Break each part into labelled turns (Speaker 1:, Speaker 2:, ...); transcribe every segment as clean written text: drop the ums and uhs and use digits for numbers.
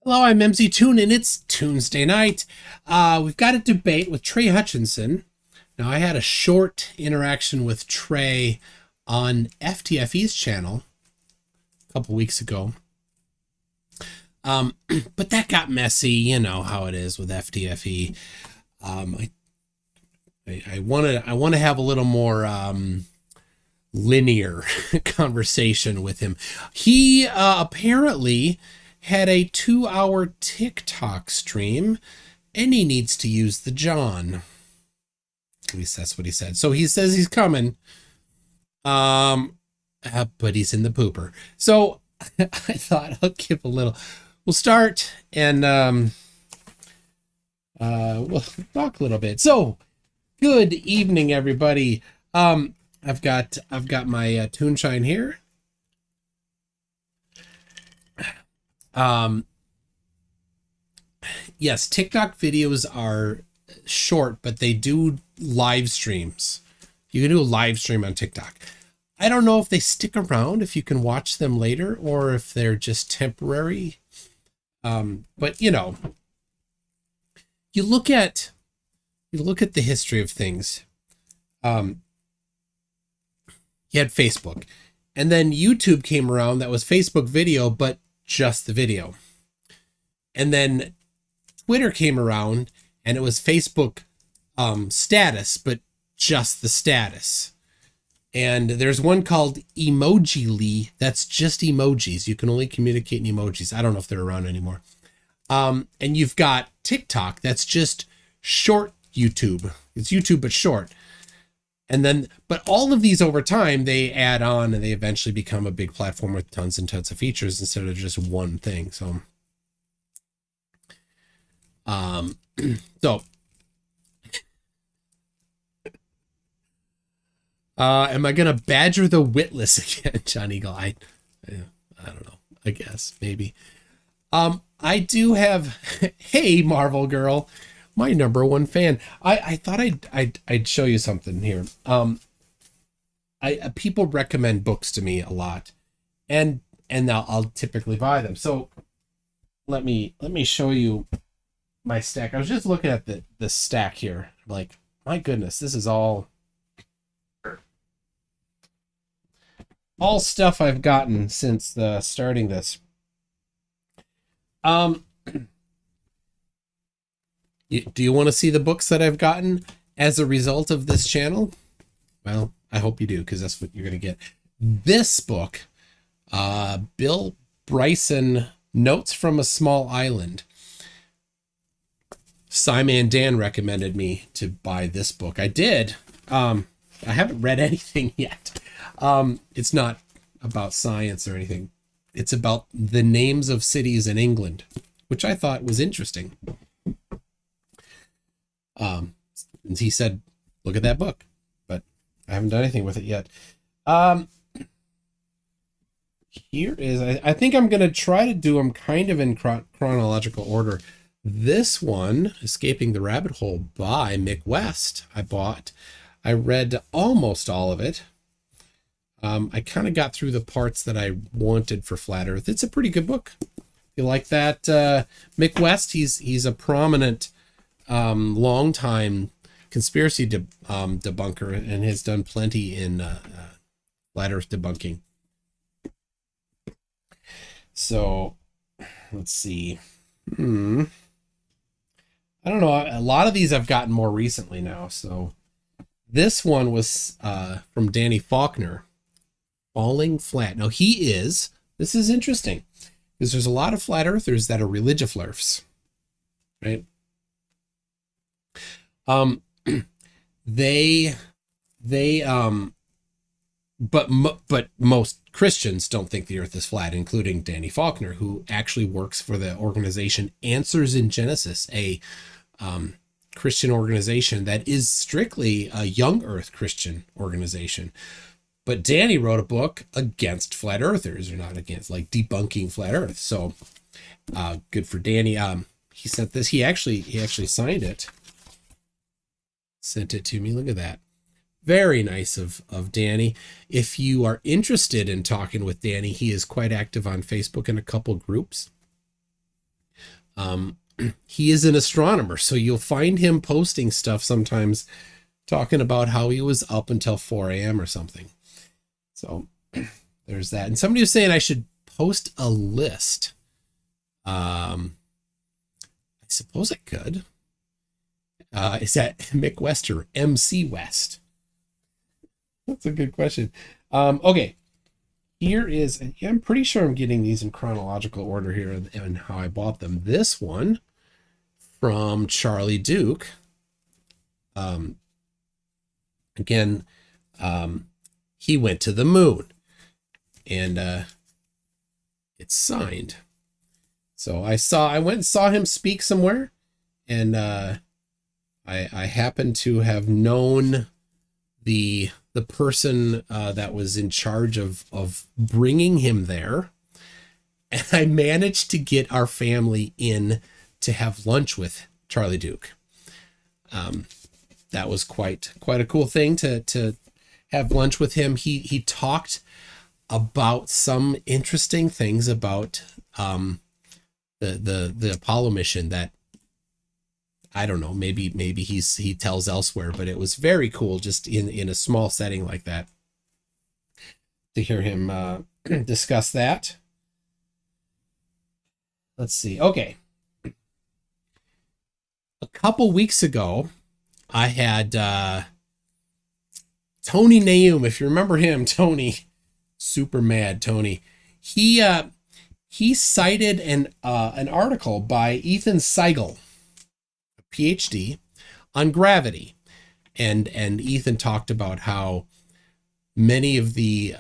Speaker 1: Hello, I'm MZ Toon, and it's Tuesday night. We've got a debate with Trey Hutchinson. Now, I had a short interaction with Trey on FTFE's channel a couple weeks ago. But that got messy. You know how it is with FTFE. I want to have a little more linear conversation with him. He apparently had a 2-hour TikTok stream, and he needs to use the John. At least that's what he said. So he says he's coming, but he's in the pooper. So I thought I'll give a little. We'll start and we'll talk a little bit. So good evening, everybody. I've got my Toonshine here. Yes, TikTok videos are short, but they do live streams. You can do a live stream on TikTok. I don't know if they stick around, if you can watch them later, or if they're just temporary. But you know, you look at the history of things. You had Facebook, and then YouTube came around. That was Facebook video, but just the video. And then Twitter came around, and it was Facebook status, but just the status. And there's one called Emojily that's just emojis. You can only communicate in emojis. I don't know if they're around anymore. And you've got TikTok that's just short YouTube. It's YouTube but short. And then, but all of these over time, they add on and they eventually become a big platform with tons and tons of features instead of just one thing. So, am I going to badger the witless again, John Eagle? I don't know. I guess maybe. I do have, hey, Marvel Girl, my #1 fan. I thought I'd show you something here. People recommend books to me a lot, and I'll typically buy them. So let me show you my stack. I was just looking at the stack here. I'm like, my goodness, this is all stuff I've gotten since starting this. Do you want to see the books that I've gotten as a result of this channel? Well, I hope you do, because that's what you're going to get. This book, Bill Bryson, Notes from a Small Island. Simon and Dan recommended me to buy this book. I did. I haven't read anything yet. It's not about science or anything. It's about the names of cities in England, which I thought was interesting. And he said, look at that book, but I haven't done anything with it yet. Here is, I think I'm going to try to do them kind of in chronological order. This one, Escaping the Rabbit Hole by Mick West, I read almost all of it. I kind of got through the parts that I wanted for Flat Earth. It's a pretty good book. If you like that, Mick West, he's a prominent, long-time conspiracy debunker and has done plenty in Flat Earth debunking. So, let's see. I don't know. A lot of these I've gotten more recently now. So, this one was from Danny Faulkner. Falling Flat. Now this is interesting, because there's a lot of flat earthers that are religiflurfs, right? But most Christians don't think the earth is flat, including Danny Faulkner, who actually works for the organization Answers in Genesis, a Christian organization that is strictly a young earth Christian organization. But Danny wrote a book against flat earthers, or not against, like debunking flat earth. So good for Danny. He sent this. He actually signed it. Sent it to me. Look at that. Very nice of Danny. If you are interested in talking with Danny, he is quite active on Facebook in a couple groups. He is an astronomer, so you'll find him posting stuff sometimes talking about how he was up until 4 a.m. or something. So there's that. And somebody was saying I should post a list. I suppose I could. Is that Mick West or MC West? That's a good question. Okay. Here is, I'm pretty sure I'm getting these in chronological order here and how I bought them. This one from Charlie Duke. Again, he went to the moon, and it's signed. So I went and saw him speak somewhere, and I happened to have known the person that was in charge of bringing him there, and I managed to get our family in to have lunch with Charlie Duke. That was quite a cool thing to have lunch with him. He talked about some interesting things about the Apollo mission that I don't know, maybe he tells elsewhere, but it was very cool just in a small setting like that to hear him discuss that. Let's see. Okay. A couple weeks ago, I had Tony Naum, if you remember him, Tony, super mad Tony. He cited an article by Ethan Seigel, a PhD, on gravity, and Ethan talked about how many of the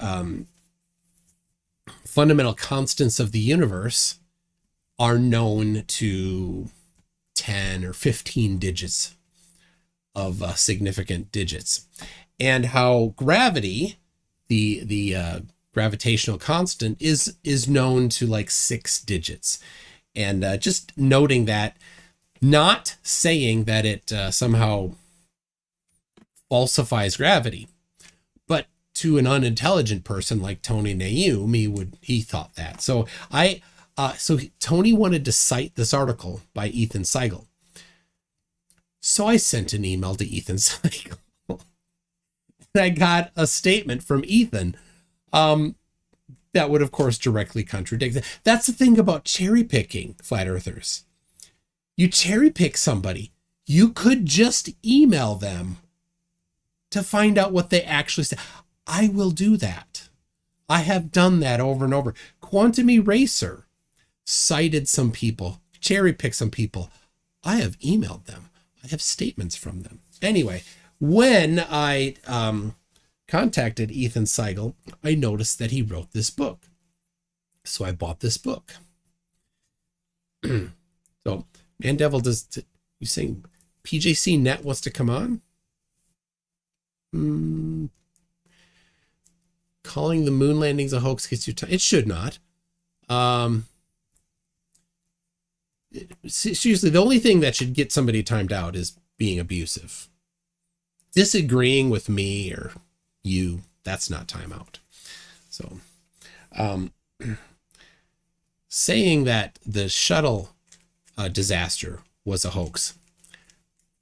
Speaker 1: fundamental constants of the universe are known to 10 or 15 digits of significant digits, and how gravity, the gravitational constant, is known to like 6 digits, and just noting that, not saying that it somehow falsifies gravity, but to an unintelligent person like Tony Naum, he thought that. So Tony wanted to cite this article by Ethan Seigel. So I sent an email to Ethan Seigel. And I got a statement from Ethan that would, of course, directly contradict it. That's the thing about cherry picking, flat earthers. You cherry pick somebody. You could just email them to find out what they actually say. I will do that. I have done that over and over. Quantum Eraser cited some people, cherry picked some people. I have emailed them. I have statements from them. Anyway, when I contacted Ethan Seigel, I noticed that he wrote this book. So I bought this book. So, Man Devil, you saying PJC Net wants to come on? Calling the moon landings a hoax gets you time. It should not. Seriously, the only thing that should get somebody timed out is being abusive. Disagreeing with me or you, that's not timeout. So, saying that the shuttle disaster was a hoax,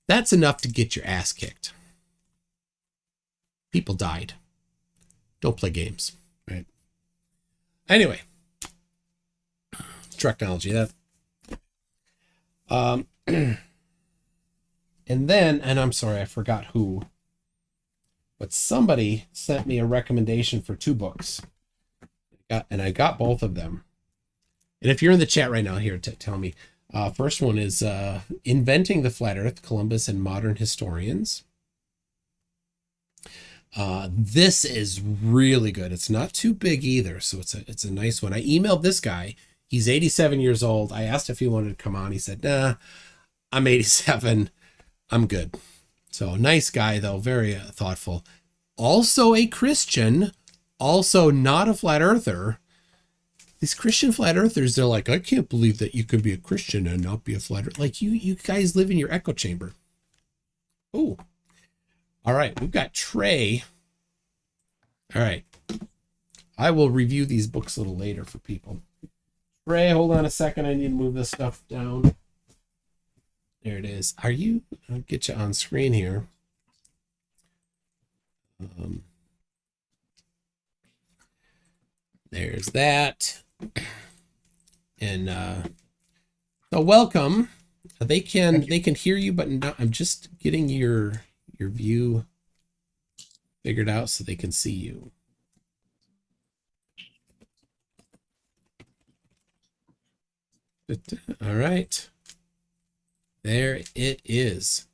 Speaker 1: that's enough to get your ass kicked. People died. Don't play games, right? Anyway, technology, that. And I'm sorry, I forgot who, but somebody sent me a recommendation for 2 books, and I got both of them. And if you're in the chat right now, here, tell me. First one is Inventing the Flat Earth, Columbus and Modern Historians. This is really good. It's not too big either, so it's a nice one. I emailed this guy. He's 87 years old. I asked if he wanted to come on. He said, nah, I'm 87. I'm good. So nice guy, though. Very thoughtful. Also a Christian. Also not a flat earther. These Christian flat earthers, they're like, I can't believe that you can be a Christian and not be a flat earther. Like, you guys live in your echo chamber. Oh. All right. We've got Trey. All right. I will review these books a little later for people. Ray, hold on a second. I need to move this stuff down. There it is. I'll get you on screen here. There's that. And so welcome. They can hear you, but I'm just getting your view figured out so they can see you. All right. There it is.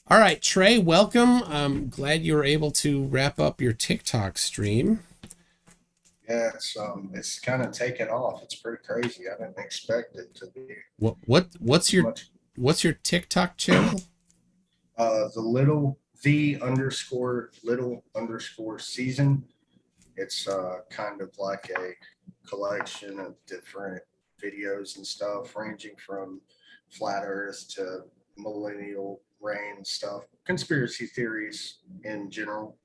Speaker 1: All right, Trey, welcome. I'm glad you were able to wrap up your TikTok stream.
Speaker 2: Yeah, it's kind of taken off. It's pretty crazy. I didn't expect it to be.
Speaker 1: What's your TikTok channel?
Speaker 2: The _little_season. It's kind of like a collection of different videos and stuff, ranging from flat Earth to millennial reign stuff, conspiracy theories in general.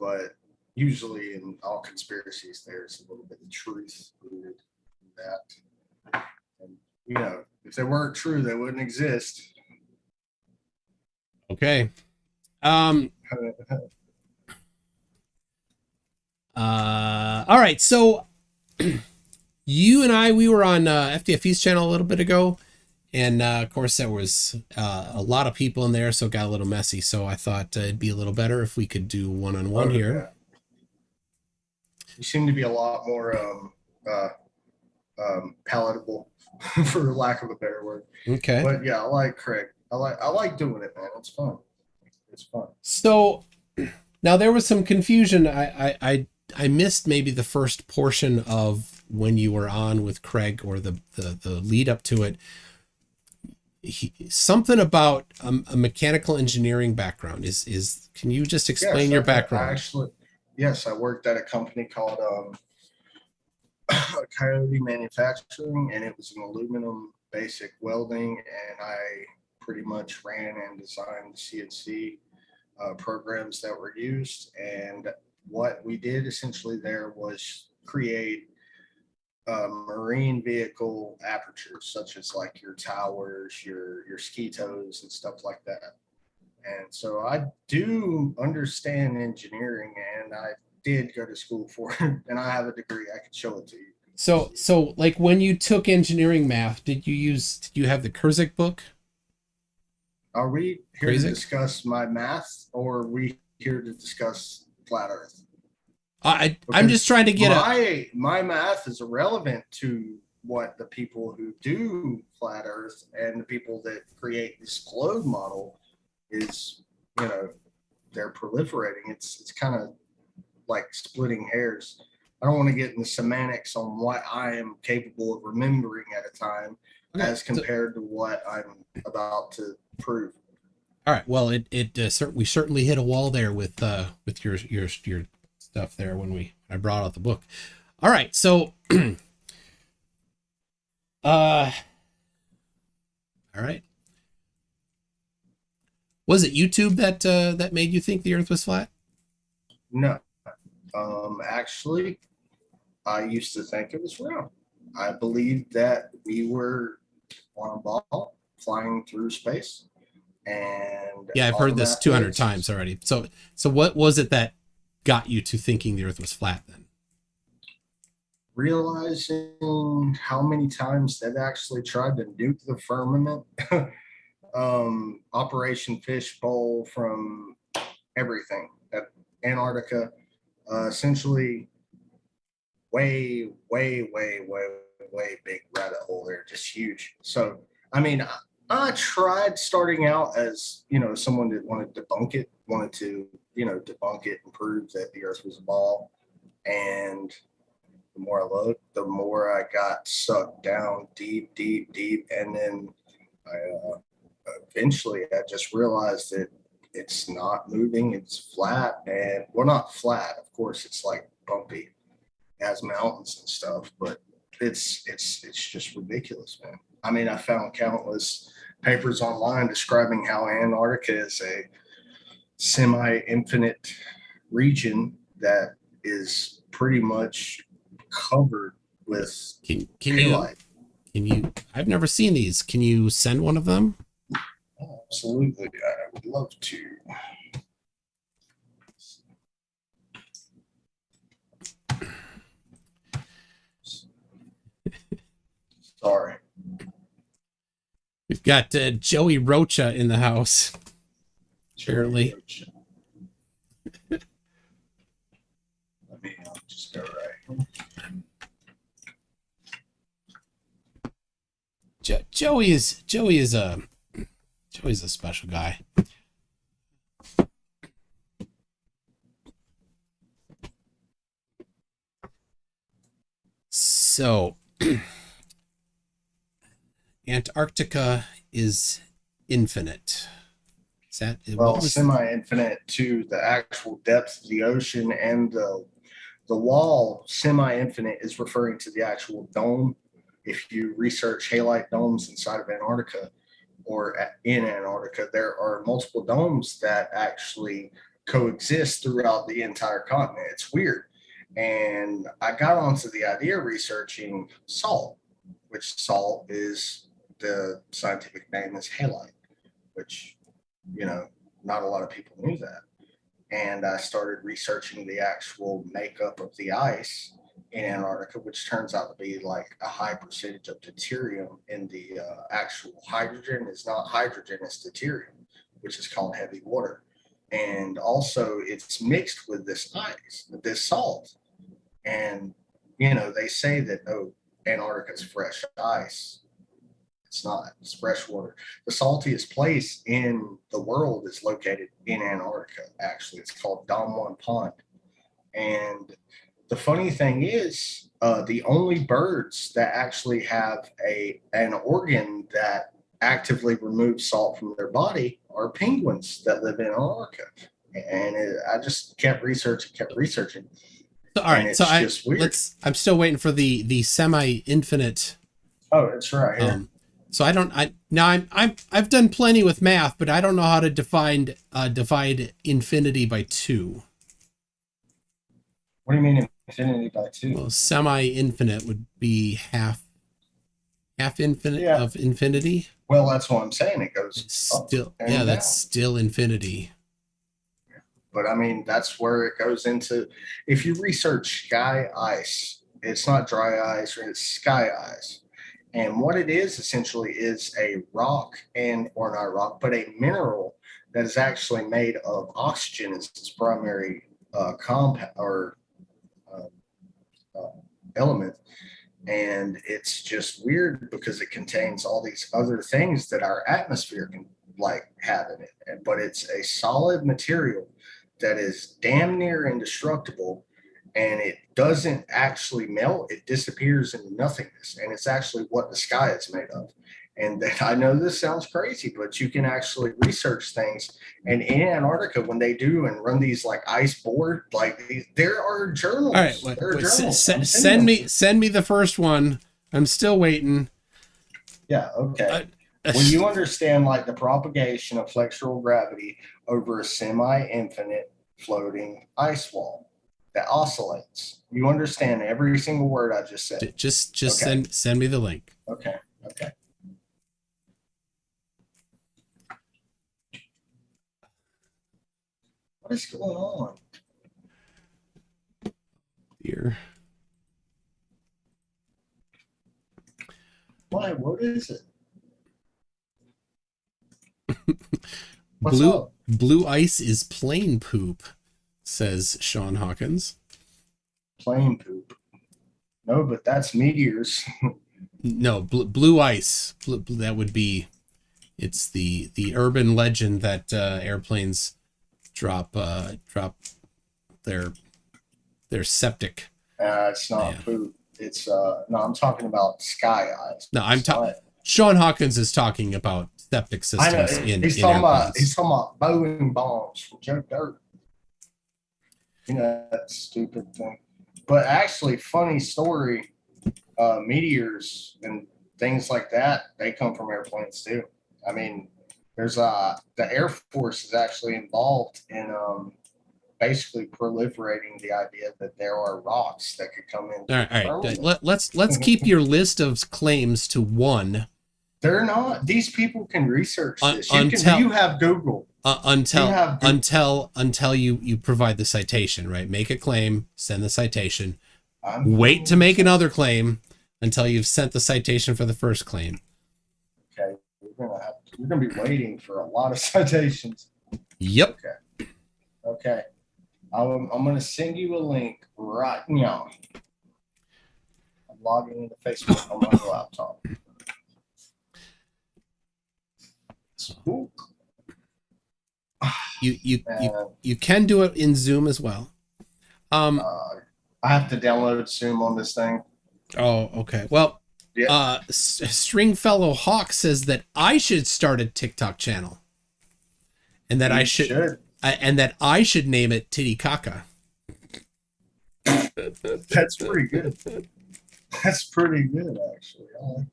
Speaker 2: But usually in all conspiracies, there's a little bit of truth rooted in that. And if they weren't true, they wouldn't exist.
Speaker 1: Okay. All right. So you and we were on FDFE's channel a little bit ago. And of course, there was a lot of people in there, so it got a little messy. So I thought it'd be a little better if we could do one-on-one here.
Speaker 2: Yeah. You seem to be a lot more palatable, for lack of a better word.
Speaker 1: Okay.
Speaker 2: But yeah, I like Craig. I like doing it, man. It's fun. It's fun.
Speaker 1: So now there was some confusion. I missed maybe the first portion of when you were on with Craig, or the lead up to it. Something about a mechanical engineering background is can you just explain your background?
Speaker 2: Yes, I worked at a company called Coyote Manufacturing, and it was an aluminum basic welding, and I pretty much ran and designed CNC programs that were used. And what we did essentially there was create marine vehicle apertures, such as like your towers, your ski-tows and stuff like that. And so I do understand engineering, and I did go to school for it, and I have a degree. I can show it to you.
Speaker 1: So like when you took engineering math, did you have the Kurzek book?
Speaker 2: Are we here to discuss my math, or are we here to discuss flat Earth?
Speaker 1: I'm just trying to get
Speaker 2: my math is irrelevant to what the people who do flat Earth and the people that create this globe model is, they're proliferating. It's kind of like splitting hairs. I don't want to get in the semantics on what I am capable of remembering at a time as compared to what I'm about to prove.
Speaker 1: All right. Well, we certainly hit a wall there with your stuff there when I brought out the book. All right. So, all right. Was it YouTube that made you think the Earth was flat?
Speaker 2: No. Actually, I used to think it was round. I believed that we were on a ball flying through space. And
Speaker 1: yeah, I've heard this 200 times already. So what was it that got you to thinking the Earth was flat then?
Speaker 2: Realizing how many times they've actually tried to nuke the firmament. Operation Fishbowl, from everything at Antarctica, essentially way big rabbit hole there, just huge. So I mean, I tried starting out as someone that wanted to debunk it and prove that the Earth was a ball. And the more I looked, the more I got sucked down deep, and then eventually I just realized that it's not moving, it's flat. And well, not flat, of course, it's like bumpy, it has mountains and stuff, but it's just ridiculous, man. I mean, I found countless papers online describing how Antarctica is a semi-infinite region that is pretty much covered with
Speaker 1: Can you
Speaker 2: halide.
Speaker 1: I've never seen these. Can you send one of them?
Speaker 2: Oh, absolutely, I would love to. Sorry.
Speaker 1: We've got Joey Rocha in the house. Apparently.
Speaker 2: Let me just go right.
Speaker 1: Joey's a special guy. So Antarctica is infinite. Is that
Speaker 2: Well, semi-infinite to the actual depth of the ocean, and the wall semi-infinite is referring to the actual dome. If you research halite domes inside of Antarctica or in Antarctica, there are multiple domes that actually coexist throughout the entire continent. It's weird. And I got onto the idea of researching salt, which salt is the scientific name is halite, which, you know, not a lot of people knew that. And I started researching the actual makeup of the ice in Antarctica, which turns out to be like a high percentage of deuterium in the actual hydrogen is not hydrogen, it's deuterium, which is called heavy water. And also it's mixed with this ice, this salt. And, you know, they say that, oh, Antarctica is fresh ice. It's not, it's fresh water. The saltiest place in the world is located in Antarctica, actually. It's called Don Juan Pond. And the funny thing is, the only birds that actually have an organ that actively removes salt from their body are penguins that live in Antarctica. And I just kept researching.
Speaker 1: So, all right. So I'm still waiting for the semi-infinite.
Speaker 2: Oh, it's right here.
Speaker 1: So I've done plenty with math, but I don't know how to divide infinity by 2.
Speaker 2: What do you mean infinity by 2?
Speaker 1: Well, semi-infinite would be half infinite of infinity.
Speaker 2: Well, that's what I'm saying. It goes
Speaker 1: still, that's still infinity.
Speaker 2: But I mean, that's where it goes into. If you research sky ice, it's not dry ice, or it's sky ice. And what it is essentially is a rock, or not rock, but a mineral that is actually made of oxygen as its primary compound or element. And it's just weird because it contains all these other things that our atmosphere can like have in it. But it's a solid material that is damn near indestructible, and it doesn't actually melt. It disappears into nothingness, and it's actually what the sky is made of. And that, I know this sounds crazy, but you can actually research things. And in Antarctica, when they do and run these like ice board, like there are journals.
Speaker 1: All right,
Speaker 2: there are journals.
Speaker 1: Send me the first one. I'm still waiting.
Speaker 2: Yeah. Okay. When you understand like the propagation of flexural gravity over a semi-infinite floating ice wall that oscillates, you understand every single word I just said.
Speaker 1: Just okay. Send me the link.
Speaker 2: Okay. What is going on
Speaker 1: here?
Speaker 2: Why? What is it?
Speaker 1: Blue ice is plane poop, says Sean Hawkins.
Speaker 2: Plane poop. No, but that's meteors.
Speaker 1: No, blue ice. That would be. It's the urban legend that airplanes drop their septic.
Speaker 2: It's not poop. It's no. I'm talking about sky ice.
Speaker 1: No, I'm talking. Sean Hawkins is talking about septic systems.
Speaker 2: He's talking about Boeing bombs from Joe Dirt. You know, that stupid thing. But actually, funny story. Meteors and things like that, they come from airplanes too. I mean, there's the Air Force is actually involved in basically proliferating the idea that there are rocks that could come in.
Speaker 1: All right. Let's keep your list of claims to one.
Speaker 2: They're not. These people can research this.
Speaker 1: Until
Speaker 2: you have Google.
Speaker 1: Until you provide the citation, right? Make a claim, send the citation. Wait to make another claim until you've sent the citation for the first claim.
Speaker 2: Okay, we're gonna be waiting for a lot of citations.
Speaker 1: Yep.
Speaker 2: Okay. I'm gonna send you a link right now. I'm logging into Facebook on my laptop. Cool.
Speaker 1: You can do it in Zoom as well.
Speaker 2: I have to download Zoom on this thing.
Speaker 1: Oh, okay. Well,
Speaker 2: yeah.
Speaker 1: Stringfellow Hawk says that I should start a TikTok channel, and that I should name it Titicaca.
Speaker 2: That's pretty good. That's pretty good, actually. I like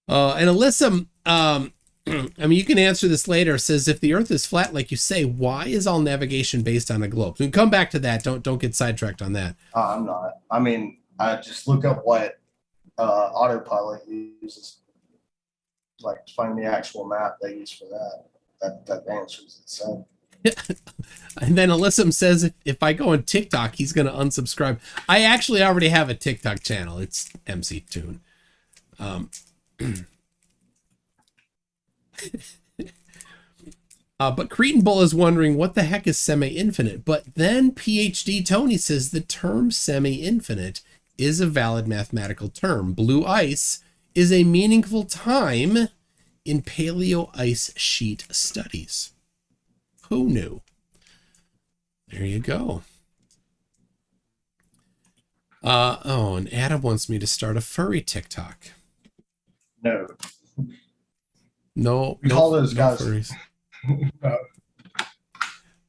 Speaker 2: that.
Speaker 1: And Alyssa, I mean, you can answer this later. Says, if the Earth is flat, like you say, why is all navigation based on a globe? We can come back to that. Don't get sidetracked on that.
Speaker 2: I'm not. I mean, I just look up what autopilot uses, like find the actual map they use for that. That answers itself.
Speaker 1: And then Alyssa says, if I go on TikTok, he's going to unsubscribe. I actually already have a TikTok channel. It's MC Tune. But Cretan Bull is wondering what the heck is semi-infinite. But then PhD Tony says the term semi-infinite is a valid mathematical term. Blue ice is a meaningful time in paleo ice sheet studies. Who knew? There you go. And Adam wants me to start a furry TikTok.
Speaker 2: No.
Speaker 1: No.
Speaker 2: We call those guys.
Speaker 1: Furries.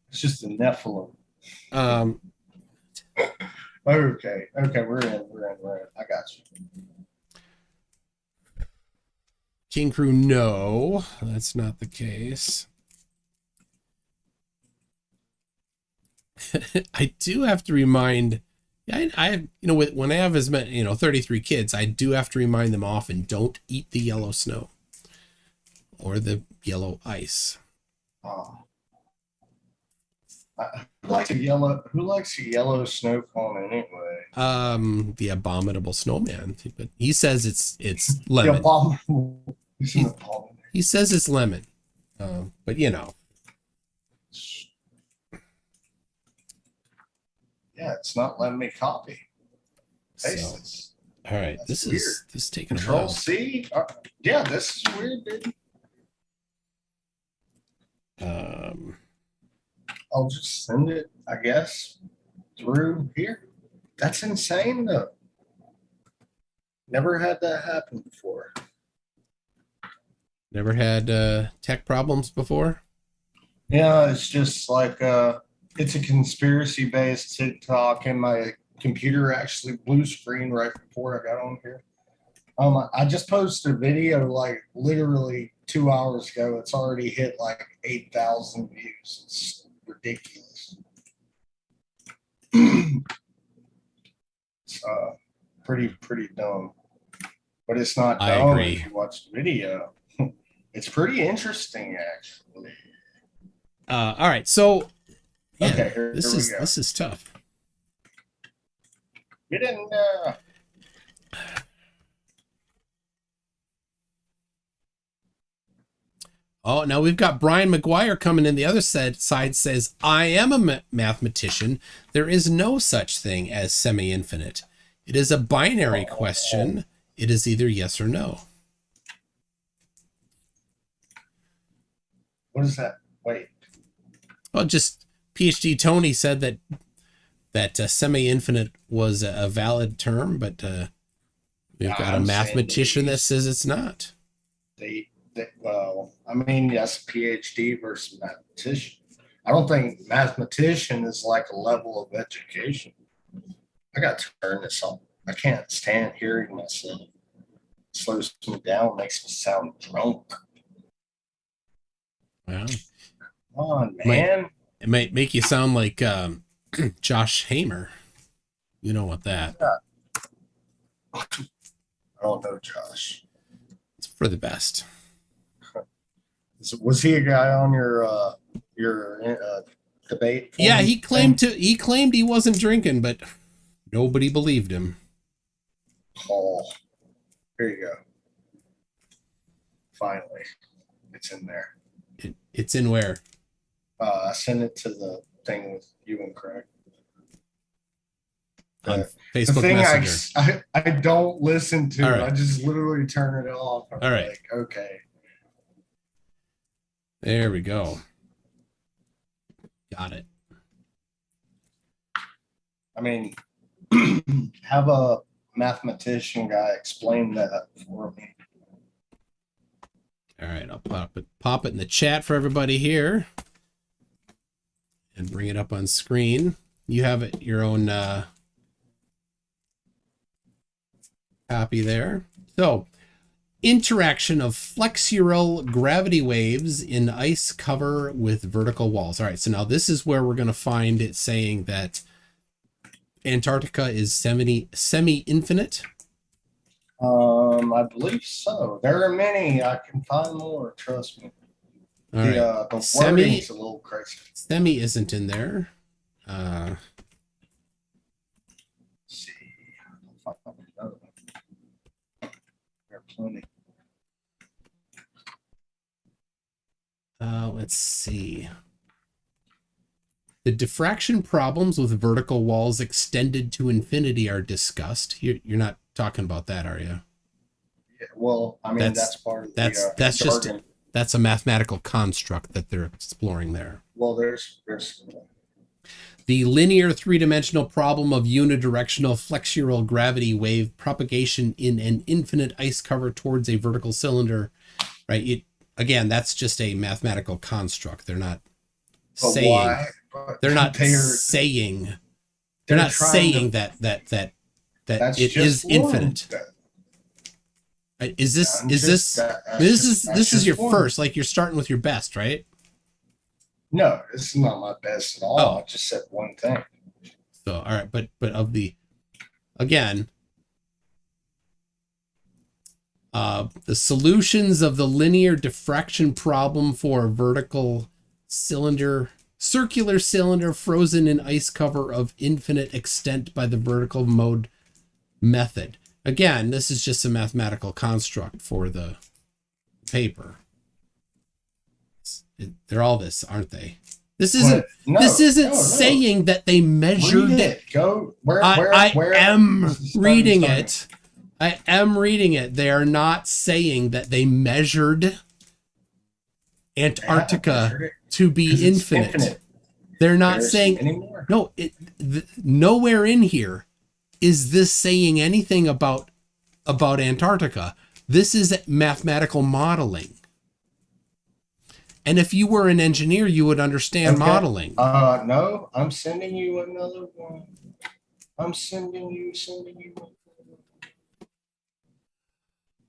Speaker 2: It's just a Nephilim. Okay, we're in. I got you.
Speaker 1: King Crew, no, that's not the case. I do have to remind, I when I have as many, 33 kids, I do have to remind them often, don't eat the yellow snow or the yellow ice.
Speaker 2: Who likes a yellow snow cone anyway?
Speaker 1: The abominable snowman, but he says it's lemon.
Speaker 2: The abominable.
Speaker 1: He says it's lemon, but
Speaker 2: Yeah, it's not letting me copy.
Speaker 1: Paste all right, this is taking
Speaker 2: Control
Speaker 1: a while.
Speaker 2: C. Yeah, this is weird, dude. I'll just send it, I guess, through here. That's insane, though. Never had that happen before.
Speaker 1: Never had tech problems before?
Speaker 2: Yeah, it's just like it's a conspiracy-based TikTok, and my computer actually blue screen right before I got on here. I just posted a video like literally 2 hours ago. It's already hit like 8,000 views. It's ridiculous. It's pretty dumb, but it's not dumb.
Speaker 1: I agree.
Speaker 2: If you watch the video. It's pretty interesting, actually.
Speaker 1: All right, so
Speaker 2: okay,
Speaker 1: this is tough.
Speaker 2: Get in.
Speaker 1: Oh, now we've got Brian McGuire coming in. The other side says, I am a mathematician. There is no such thing as semi-infinite. It is a binary question. It is either yes or no.
Speaker 2: What is that? Wait.
Speaker 1: Well, just PhD Tony said that semi-infinite was a valid term, but we've got a mathematician that says it's not.
Speaker 2: Well, I mean, yes, PhD versus mathematician. I don't think mathematician is like a level of education. I got to turn this on. I can't stand hearing myself. It slows me down, makes me sound drunk.
Speaker 1: Wow.
Speaker 2: Come on, man.
Speaker 1: It might make you sound like Josh Hamer. You don't want that.
Speaker 2: I don't know, Josh.
Speaker 1: It's for the best.
Speaker 2: Was he a guy on your debate?
Speaker 1: Yeah,
Speaker 2: forum
Speaker 1: he claimed he wasn't drinking, but nobody believed him.
Speaker 2: Oh, here you go. Finally, it's in there.
Speaker 1: It's in where?
Speaker 2: I sent it to the thing with you and Craig.
Speaker 1: On
Speaker 2: The
Speaker 1: Facebook
Speaker 2: thing
Speaker 1: Messenger.
Speaker 2: I don't listen to.
Speaker 1: All right.
Speaker 2: I just literally turn it off. I'm
Speaker 1: All right.
Speaker 2: like, okay.
Speaker 1: There we go. Got it.
Speaker 2: I mean, have a mathematician guy explain that for me.
Speaker 1: All right, I'll pop it in the chat for everybody here and bring it up on screen. You have it your own copy there. So, interaction of flexural gravity waves in ice cover with vertical walls. All right, so now this is where we're going to find it saying that Antarctica is semi-infinite.
Speaker 2: I believe so. There are many. I can find more. Trust me.
Speaker 1: All right.
Speaker 2: The wording's a little crazy.
Speaker 1: Semi isn't in there.
Speaker 2: Let's see. There are plenty.
Speaker 1: Let's see. The diffraction problems with vertical walls extended to infinity are discussed. You're not talking about that, are you?
Speaker 2: Yeah, well, I mean, that's part of
Speaker 1: that's
Speaker 2: jargon.
Speaker 1: That's a mathematical construct that they're exploring there.
Speaker 2: Well, there's
Speaker 1: the linear three-dimensional problem of unidirectional flexural gravity wave propagation in an infinite ice cover towards a vertical cylinder, right? Again, that's just a mathematical construct. They're not saying.
Speaker 2: Why?
Speaker 1: They're not saying. They're not saying that it is infinite. Is this your first? Like, you're starting with your best, right?
Speaker 2: No, this is not my best at all.
Speaker 1: Oh.
Speaker 2: I just said one thing.
Speaker 1: So, all right, but of the, again, the solutions of the linear diffraction problem for a vertical circular cylinder frozen in ice cover of infinite extent by the vertical mode method. Again, this is just a mathematical construct for the paper. They're all this, aren't they? This isn't saying that they measured it.
Speaker 2: Go
Speaker 1: I am reading it. I am reading it. They are not saying that they measured Antarctica to be infinite. They're not saying
Speaker 2: anymore.
Speaker 1: No. Nowhere in here is this saying anything about Antarctica. This is mathematical modeling. And if you were an engineer, you would understand modeling.
Speaker 2: No, I'm sending you another one. I'm sending you.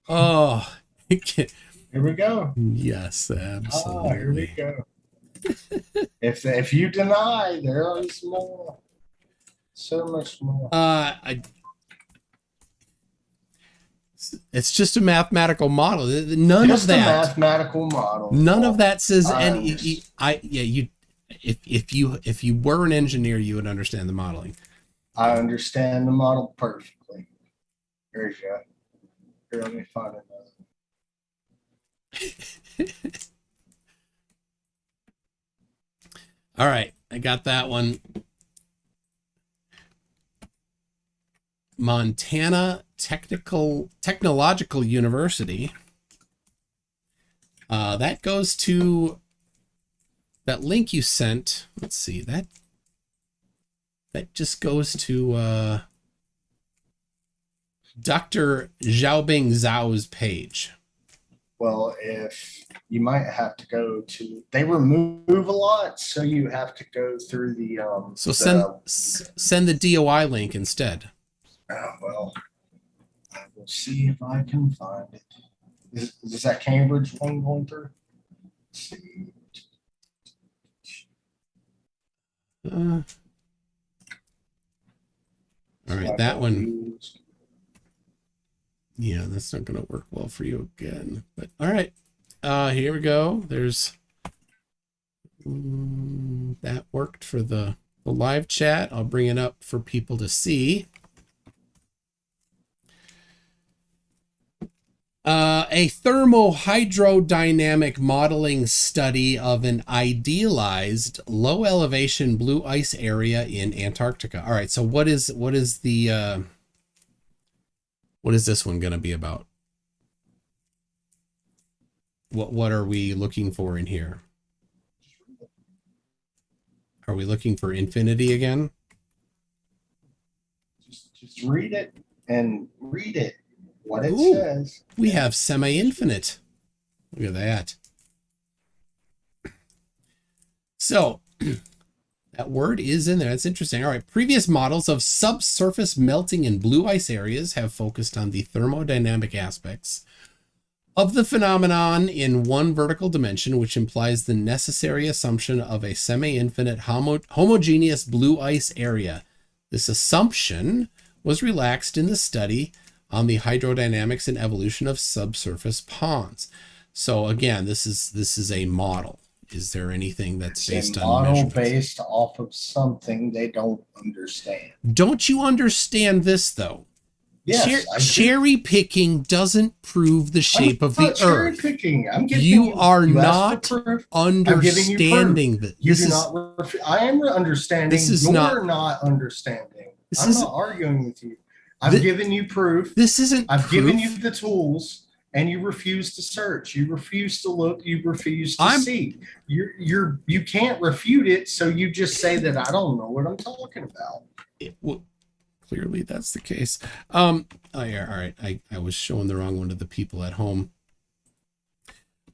Speaker 1: Oh,
Speaker 2: here we go.
Speaker 1: Yes, absolutely.
Speaker 2: Here we go. If you deny, there is more. So much more.
Speaker 1: It's just a mathematical model. None of that.
Speaker 2: Mathematical model.
Speaker 1: None of that says any. If you were an engineer, you would understand the modeling.
Speaker 2: I understand the model perfectly. Here you go. Here, let me find another.
Speaker 1: All right, I got that one. Montana Technological University. That goes to that link you sent. Let's see, that just goes to Dr. Xiaobing Zhao's page.
Speaker 2: Well, if you might have to go to, they remove a lot, so you have to go through the
Speaker 1: so send the DOI link instead.
Speaker 2: Well, I will see if I can find it. Is that Cambridge one going through? Let's see.
Speaker 1: All right, that one. Yeah, that's not going to work well for you again. But all right, here we go. There's that worked for the live chat. I'll bring it up for people to see. A thermohydrodynamic modeling study of an idealized low elevation blue ice area in Antarctica. All right, so what is the what is this one going to be about? What are we looking for in here? Are we looking for infinity again?
Speaker 2: Just read it and read it. What it
Speaker 1: Ooh,
Speaker 2: says.
Speaker 1: We have semi-infinite. Look at that. So that word is in there. That's interesting. All right. Previous models of subsurface melting in blue ice areas have focused on the thermodynamic aspects of the phenomenon in one vertical dimension, which implies the necessary assumption of a semi-infinite homogeneous blue ice area. This assumption was relaxed in the study on the hydrodynamics and evolution of subsurface ponds. So again, this is a model. Is there anything that's based on measurements?
Speaker 2: Based off of something they don't understand.
Speaker 1: Don't you understand this though?
Speaker 2: Yes,
Speaker 1: cherry picking doesn't prove the shape of the
Speaker 2: cherry
Speaker 1: earth.
Speaker 2: Picking.
Speaker 1: You are not understanding this.
Speaker 2: I am understanding. You're not understanding. I'm not arguing with you. I've given you proof.
Speaker 1: This isn't
Speaker 2: I've given you the tools, and you refuse to search. You refuse to look. You refuse to see. You can't refute it, so you just say that I don't know what I'm talking about.
Speaker 1: Well, clearly that's the case. Oh yeah, all right. I was showing the wrong one to the people at home.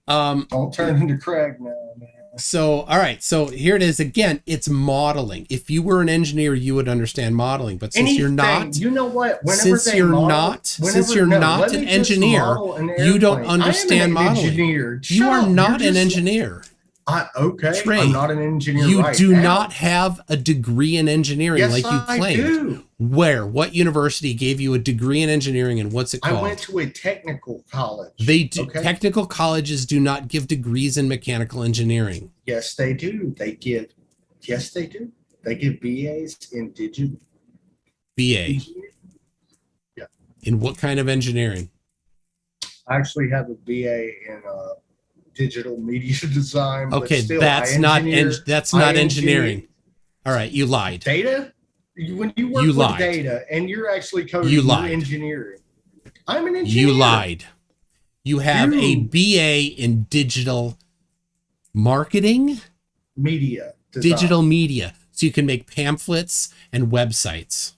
Speaker 2: Don't turn into Craig now, man.
Speaker 1: So, all right. So here it is again. It's modeling. If you were an engineer, you would understand modeling. But since you're not,
Speaker 2: you know what?
Speaker 1: Since you're not an engineer, you don't understand modeling. You are not an engineer.
Speaker 2: Trey, I'm not an engineer.
Speaker 1: You do not have a degree in engineering like you claimed.
Speaker 2: I do.
Speaker 1: Where? What university gave you a degree in engineering, and what's it called?
Speaker 2: I went to a technical college.
Speaker 1: They do. Okay? Technical colleges do not give degrees in mechanical engineering.
Speaker 2: Yes, they do. Yes, they do. They give BAs in digital.
Speaker 1: BA.
Speaker 2: Yeah.
Speaker 1: In what kind of engineering?
Speaker 2: I actually have a BA in digital media design.
Speaker 1: Okay,
Speaker 2: but still,
Speaker 1: that's not engineering. All right, you lied.
Speaker 2: Data? When you work with data and you're actually coding, you're engineering. I'm an engineer.
Speaker 1: You lied. You have a BA in digital marketing,
Speaker 2: media, design.
Speaker 1: Digital media, so you can make pamphlets and websites.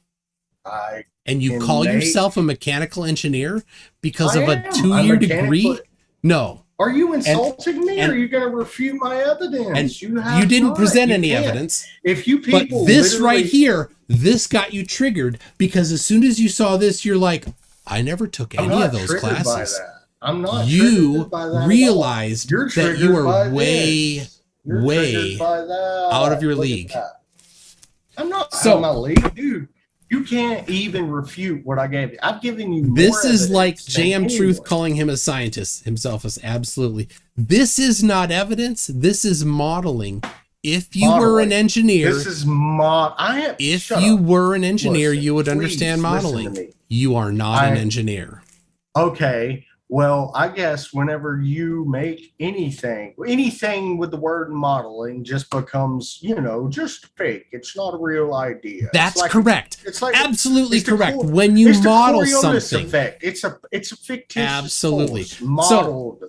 Speaker 1: And you call yourself a mechanical engineer because of a 2-year degree? No.
Speaker 2: Are you insulting me, or are you going to refute my evidence?
Speaker 1: You didn't present any evidence.
Speaker 2: If you people,
Speaker 1: but this right here, this got you triggered because as soon as you saw this, you're like, I never took any of those classes.
Speaker 2: I'm not.
Speaker 1: You realized that you were way out of your league.
Speaker 2: I'm not out of my league, dude. You can't even refute what I gave you. I've given you more.
Speaker 1: This is like JM Truth calling him a scientist himself. Is absolutely. This is not evidence. This is modeling. If you were an engineer,
Speaker 2: this is
Speaker 1: If you were an engineer, you would understand modeling. You are not an engineer.
Speaker 2: Okay. Well, I guess whenever you make anything with the word modeling just becomes, just fake. It's not a real idea.
Speaker 1: That's correct.
Speaker 2: It's like
Speaker 1: absolutely correct. When you model something,
Speaker 2: effect. It's a fictitious
Speaker 1: absolutely
Speaker 2: force modeled.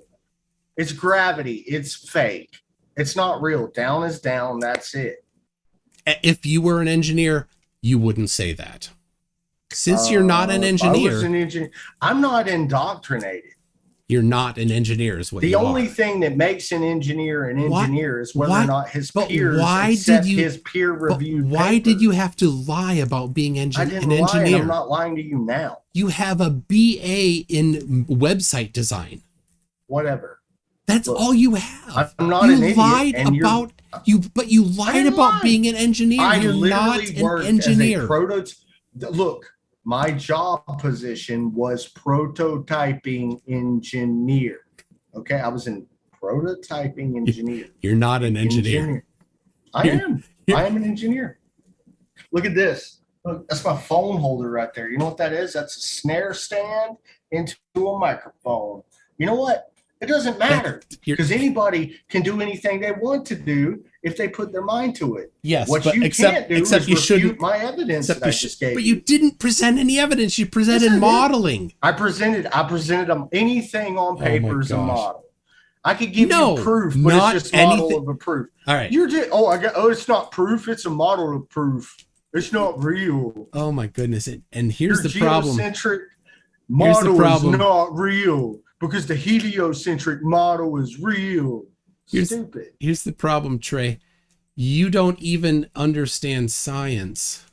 Speaker 2: It's gravity. It's fake. It's not real. Down is down. That's it.
Speaker 1: If you were an engineer, you wouldn't say that. Since you're not an engineer,
Speaker 2: I'm not indoctrinated.
Speaker 1: You're not an engineer, is what you are.
Speaker 2: The only thing that makes an engineer is whether or not his peers accept his peer-reviewed.
Speaker 1: Why did you have to lie about being an engineer?
Speaker 2: I'm not lying to you now.
Speaker 1: You have a BA in website design.
Speaker 2: Whatever.
Speaker 1: That's
Speaker 2: Look,
Speaker 1: all you have.
Speaker 2: I'm not
Speaker 1: You
Speaker 2: an idiot,
Speaker 1: lied
Speaker 2: and
Speaker 1: about you, but you lied
Speaker 2: didn't
Speaker 1: about
Speaker 2: lie.
Speaker 1: being an engineer.
Speaker 2: I
Speaker 1: You're not
Speaker 2: literally
Speaker 1: an
Speaker 2: worked
Speaker 1: engineer.
Speaker 2: as a prototype. Look, my job position was prototyping engineer. Okay, I was in prototyping engineer.
Speaker 1: You're not an engineer.
Speaker 2: I am. I am an engineer. Look at this. Look, that's my phone holder right there. You know what that is? That's a snare stand into a microphone. You know what? It doesn't matter because anybody can do anything they want to do if they put their mind to it.
Speaker 1: Yes,
Speaker 2: what
Speaker 1: but
Speaker 2: you
Speaker 1: except
Speaker 2: can't do
Speaker 1: except
Speaker 2: is
Speaker 1: you
Speaker 2: refute
Speaker 1: shouldn't.
Speaker 2: my evidence that I just gave
Speaker 1: But you didn't present any evidence. You presented
Speaker 2: Yes, I did.
Speaker 1: modeling.
Speaker 2: I presented them anything on paper as a
Speaker 1: gosh.
Speaker 2: model. I could give you proof, but
Speaker 1: not
Speaker 2: it's just model
Speaker 1: anything.
Speaker 2: of a proof.
Speaker 1: All right.
Speaker 2: You're just it's not proof, it's a model of proof. It's not real.
Speaker 1: Oh my goodness. And here's
Speaker 2: Your
Speaker 1: the problem.
Speaker 2: geocentric model is not real because the heliocentric model is real. Stupid.
Speaker 1: Here's the problem, Trey. You don't even understand science.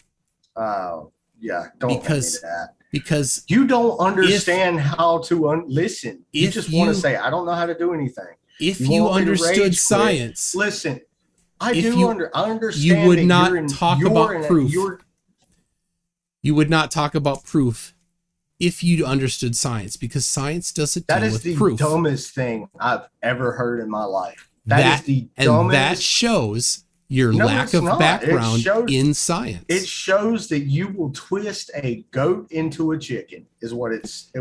Speaker 2: Oh, yeah. Don't
Speaker 1: because
Speaker 2: that.
Speaker 1: Because
Speaker 2: you don't understand how to listen. You just want to say, I don't know how to do anything.
Speaker 1: If you understood science.
Speaker 2: Listen, I understand.
Speaker 1: You would not talk about proof. You would not talk about proof if you understood science, because science doesn't deal with proof.
Speaker 2: That is the dumbest thing I've ever heard in my life. That is the dumbest.
Speaker 1: And that shows your lack of background in science.
Speaker 2: It shows that you will twist a goat into a chicken, is what it's.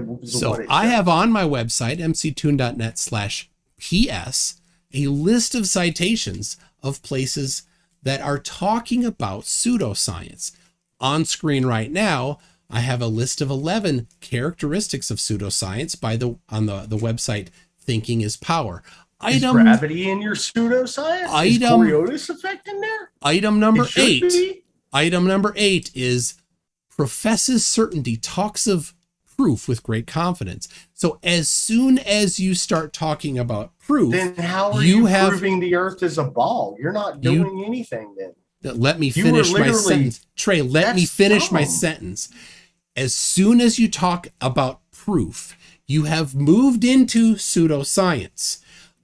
Speaker 1: I have on my website, mctoon.net/ps, a list of citations of places that are talking about pseudoscience. On screen right now, I have a list of 11 characteristics of pseudoscience on the website Thinking is Power.
Speaker 2: Is gravity in your pseudoscience? Is Coriolis effect in there?
Speaker 1: Item number 8. Item number 8 is professes certainty, talks of proof with great confidence. So as soon as you start talking about proof,
Speaker 2: then how are you proving the Earth is a ball? You're not doing anything then.
Speaker 1: Let me finish my sentence. Trey, let me finish my sentence. As soon as you talk about proof, you have moved into pseudoscience.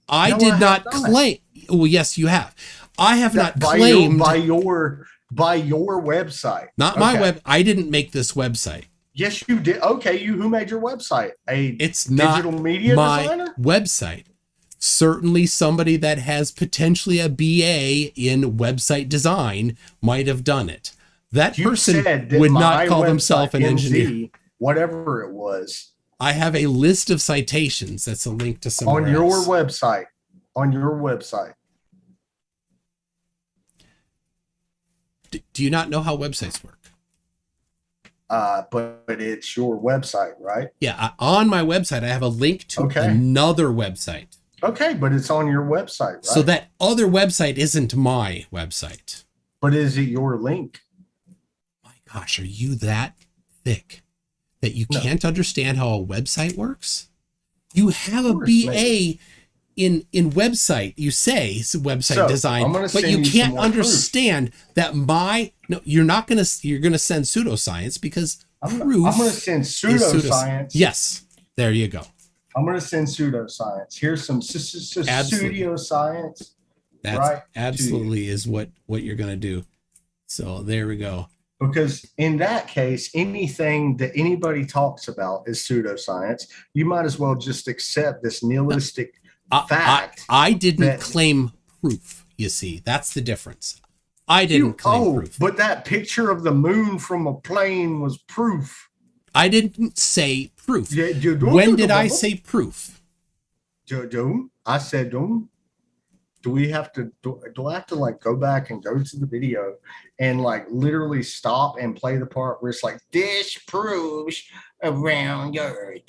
Speaker 1: I did not claim. Well, yes, you have. I have not claimed
Speaker 2: by your website.
Speaker 1: Not my web. I didn't make this website.
Speaker 2: Yes, you did. Okay, who made your website?
Speaker 1: It's not
Speaker 2: digital media designer?
Speaker 1: Website. Certainly somebody that has potentially a BA in website design might have done it. That person would not call themselves an engineer.
Speaker 2: Whatever it was.
Speaker 1: I have a list of citations. That's a link to somewhere
Speaker 2: on your
Speaker 1: else.
Speaker 2: website. On your website.
Speaker 1: Do you not know how websites work?
Speaker 2: But it's your website, right?
Speaker 1: Yeah. On my website, I have a link to another website.
Speaker 2: Okay, but it's on your website, right?
Speaker 1: So that other website isn't my website.
Speaker 2: But is it your link?
Speaker 1: My gosh, are you that thick that you can't understand how a website works? You have a BA in website. You say it's website design, but you can't understand that you're gonna send pseudoscience because
Speaker 2: I'm gonna send pseudoscience.
Speaker 1: Yes, there you go.
Speaker 2: I'm going to send pseudoscience. Here's some pseudoscience.
Speaker 1: That absolutely is what you're going to do. So there we go.
Speaker 2: Because in that case, anything that anybody talks about is pseudoscience. You might as well just accept this nihilistic fact.
Speaker 1: I didn't claim proof, you see. That's the difference. I didn't claim proof.
Speaker 2: But that picture of the moon from a plane was proof.
Speaker 1: I didn't say proof. When did I say proof?
Speaker 2: I said, do I have to like go back and go to the video and like literally stop and play the part where it's like, this proves around Earth?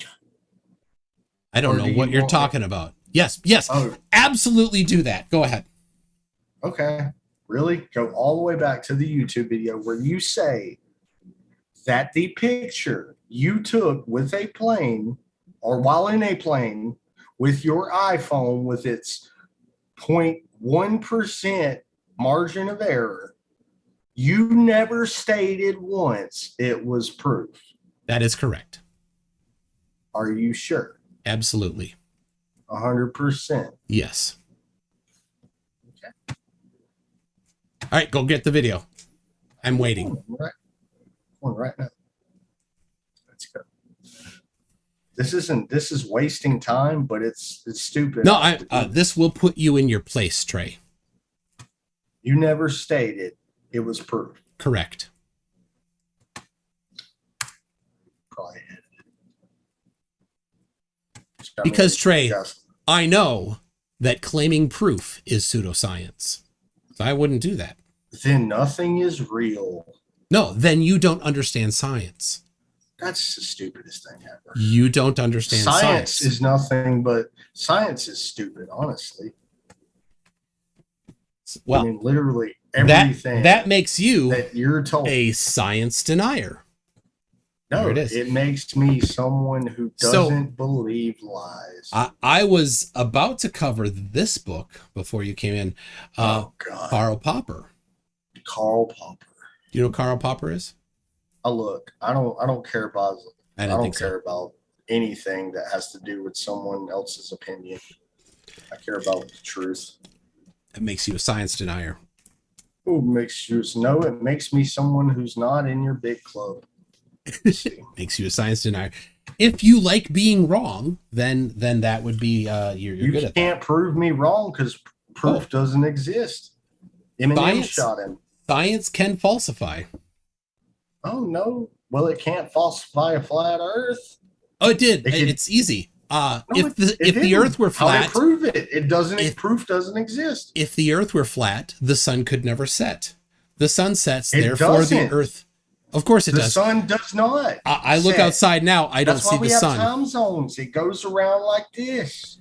Speaker 1: I don't know what you're talking about. Yes. Absolutely do that. Go ahead.
Speaker 2: Okay. Really? Go all the way back to the YouTube video where you say that the picture you took with a plane or while in a plane with your iPhone with its 0.1% margin of error, you never stated once it was proof.
Speaker 1: That is correct.
Speaker 2: Are you sure?
Speaker 1: Absolutely.
Speaker 2: 100%.
Speaker 1: Yes.
Speaker 2: Okay.
Speaker 1: All right, go get the video. I'm waiting.
Speaker 2: Right now. Let's go. This is wasting time, but it's stupid.
Speaker 1: No, this will put you in your place, Trey.
Speaker 2: You never stated it was proof.
Speaker 1: Correct.
Speaker 2: Probably.
Speaker 1: Because Trey, I know that claiming proof is pseudoscience. So I wouldn't do that.
Speaker 2: Then nothing is real.
Speaker 1: No, then you don't understand science.
Speaker 2: That's the stupidest thing ever.
Speaker 1: You don't understand science.
Speaker 2: Science is nothing but science is stupid, honestly.
Speaker 1: Well,
Speaker 2: I mean, literally everything
Speaker 1: that makes you
Speaker 2: that you're told
Speaker 1: a science denier.
Speaker 2: No, it makes me someone who doesn't believe lies.
Speaker 1: I was about to cover this book before you came in. Karl Popper.
Speaker 2: Karl Popper.
Speaker 1: Do you know who Karl Popper is?
Speaker 2: Look, I don't care about. I don't care
Speaker 1: so.
Speaker 2: about anything that has to do with someone else's opinion. I care about the truth.
Speaker 1: It makes you a science denier.
Speaker 2: Who makes you? No, it makes me someone who's not in your big club.
Speaker 1: Makes you a science denier. If you like being wrong, then that would be you're good at that. You
Speaker 2: can't prove me wrong because proof doesn't exist. Eminem shot him.
Speaker 1: Science can falsify.
Speaker 2: Oh no! Well, it can't falsify a flat Earth.
Speaker 1: Oh, it did. It's easy. If the Earth were flat,
Speaker 2: how to prove it? It doesn't. Proof doesn't exist.
Speaker 1: If the Earth were flat, the sun could never set. The sun sets, therefore the Earth. Of course it does.
Speaker 2: The sun does not.
Speaker 1: I look outside now. I don't see the sun. That's why we have
Speaker 2: time zones. It goes around like this.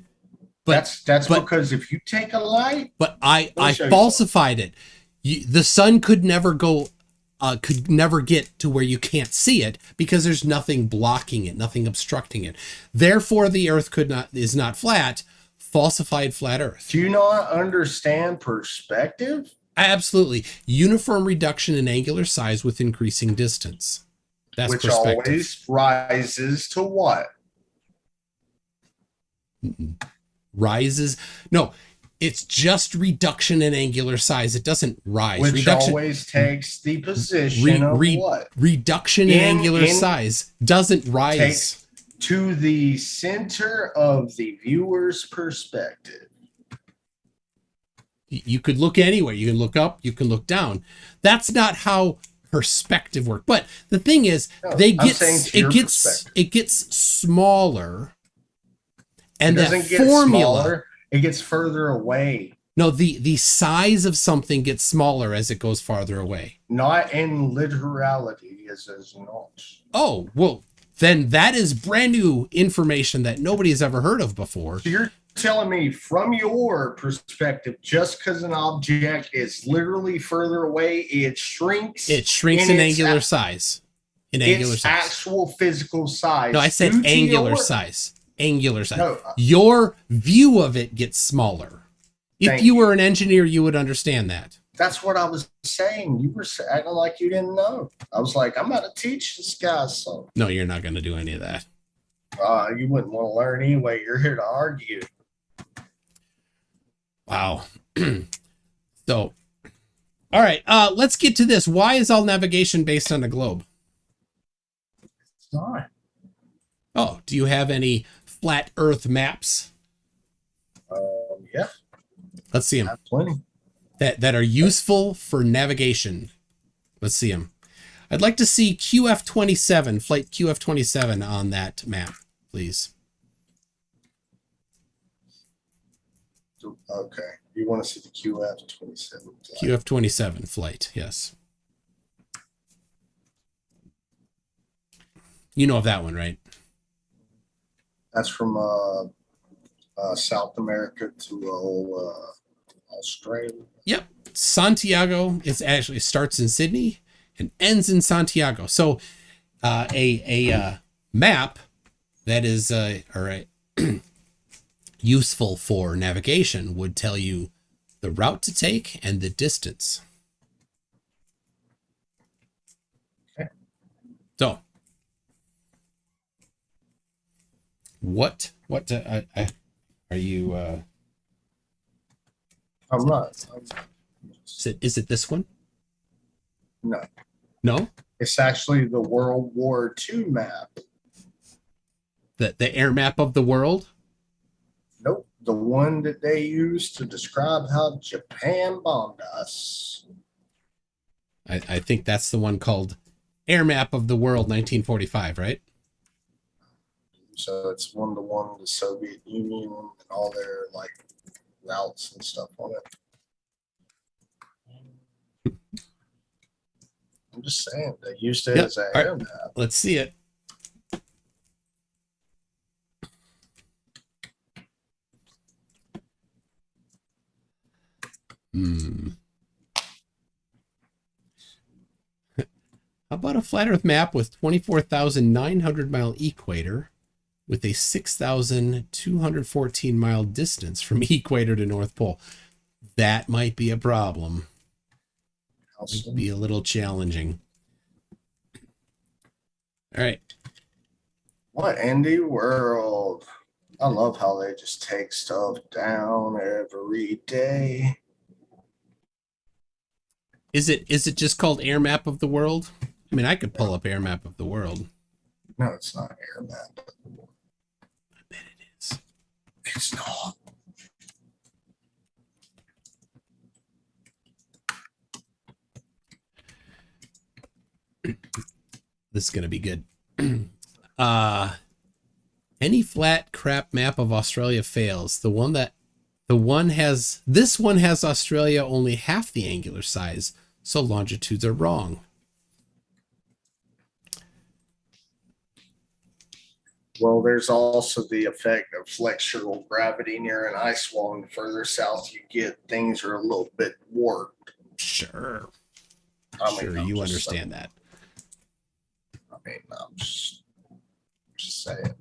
Speaker 2: But that's because if you take a light.
Speaker 1: But I falsified it. The sun could never get to where you can't see it because there's nothing blocking it, nothing obstructing it. Therefore, the Earth is not flat. Falsified flat Earth.
Speaker 2: Do you not understand perspective?
Speaker 1: Absolutely. Uniform reduction in angular size with increasing distance. That's
Speaker 2: which
Speaker 1: perspective.
Speaker 2: Always rises to what?
Speaker 1: Rises. No, it's just reduction in angular size. It doesn't rise.
Speaker 2: Which always takes the position of what?
Speaker 1: Reduction in angular size doesn't rise.
Speaker 2: To the center of the viewer's perspective.
Speaker 1: You could look anywhere. You can look up. You can look down. That's not how perspective works. But the thing is, it gets smaller, and that formula
Speaker 2: smaller, it gets further away.
Speaker 1: No, the size of something gets smaller as it goes farther away.
Speaker 2: Not in literality, as not.
Speaker 1: Oh well, then that is brand new information that nobody has ever heard of before.
Speaker 2: So you're telling me from your perspective, just because an object is literally further away, it shrinks
Speaker 1: in angular size.
Speaker 2: Actual physical size.
Speaker 1: No, I said angular size. Angular size.
Speaker 2: No,
Speaker 1: your view of it gets smaller. If you were an engineer, you would understand that.
Speaker 2: That's what I was saying. You were acting like you didn't know. I was like, I'm about to teach this guy something.
Speaker 1: No, you're not going to do any of that.
Speaker 2: You wouldn't want to learn anyway. You're here to argue.
Speaker 1: Wow. So, all right. Let's get to this. Why is all navigation based on a globe?
Speaker 2: It's not.
Speaker 1: Oh, do you have any flat Earth maps?
Speaker 2: Yeah.
Speaker 1: Let's see them.
Speaker 2: I have plenty.
Speaker 1: That are useful for navigation. Let's see them. I'd like to see QF27, flight QF27 on that map, please.
Speaker 2: Okay. You want to see the QF27?
Speaker 1: QF27 flight, yes. You know of that one, right?
Speaker 2: That's from South America to Australia.
Speaker 1: Yep. Santiago. It starts in Sydney and ends in Santiago. So a map that is useful for navigation would tell you the route to take and the distance.
Speaker 2: Okay.
Speaker 1: So Are you
Speaker 2: I'm not.
Speaker 1: is it this one?
Speaker 2: No,
Speaker 1: No?
Speaker 2: it's actually the World War II map.
Speaker 1: The air map of the world?
Speaker 2: Nope, the one that they used to describe how Japan bombed us.
Speaker 1: I think that's the one called Air Map of the World 1945, right?
Speaker 2: So it's one to one the Soviet Union and all their like routes and stuff on it. I'm just saying they used it
Speaker 1: Yep.
Speaker 2: as an
Speaker 1: All
Speaker 2: air
Speaker 1: right.
Speaker 2: map.
Speaker 1: Let's see it. Hmm. How about a flat Earth map with 24,900 mile equator with a 6,214 mile distance from equator to North Pole? That might be a problem. Might be a little challenging. All right.
Speaker 2: What indie world? I love how they just take stuff down every day.
Speaker 1: Is it just called Air Map of the World? I mean, I could pull up Air Map of the World.
Speaker 2: No, it's not air map.
Speaker 1: I bet it is.
Speaker 2: It's not.
Speaker 1: This is gonna be good. Any flat crap map of Australia fails. This one has Australia only half the angular size, so longitudes are wrong.
Speaker 2: Well, there's also the effect of flexural gravity near an ice wall, and the further south you get, things are a little bit warped.
Speaker 1: Sure.
Speaker 2: I'm
Speaker 1: You understand that.
Speaker 2: I'm just saying.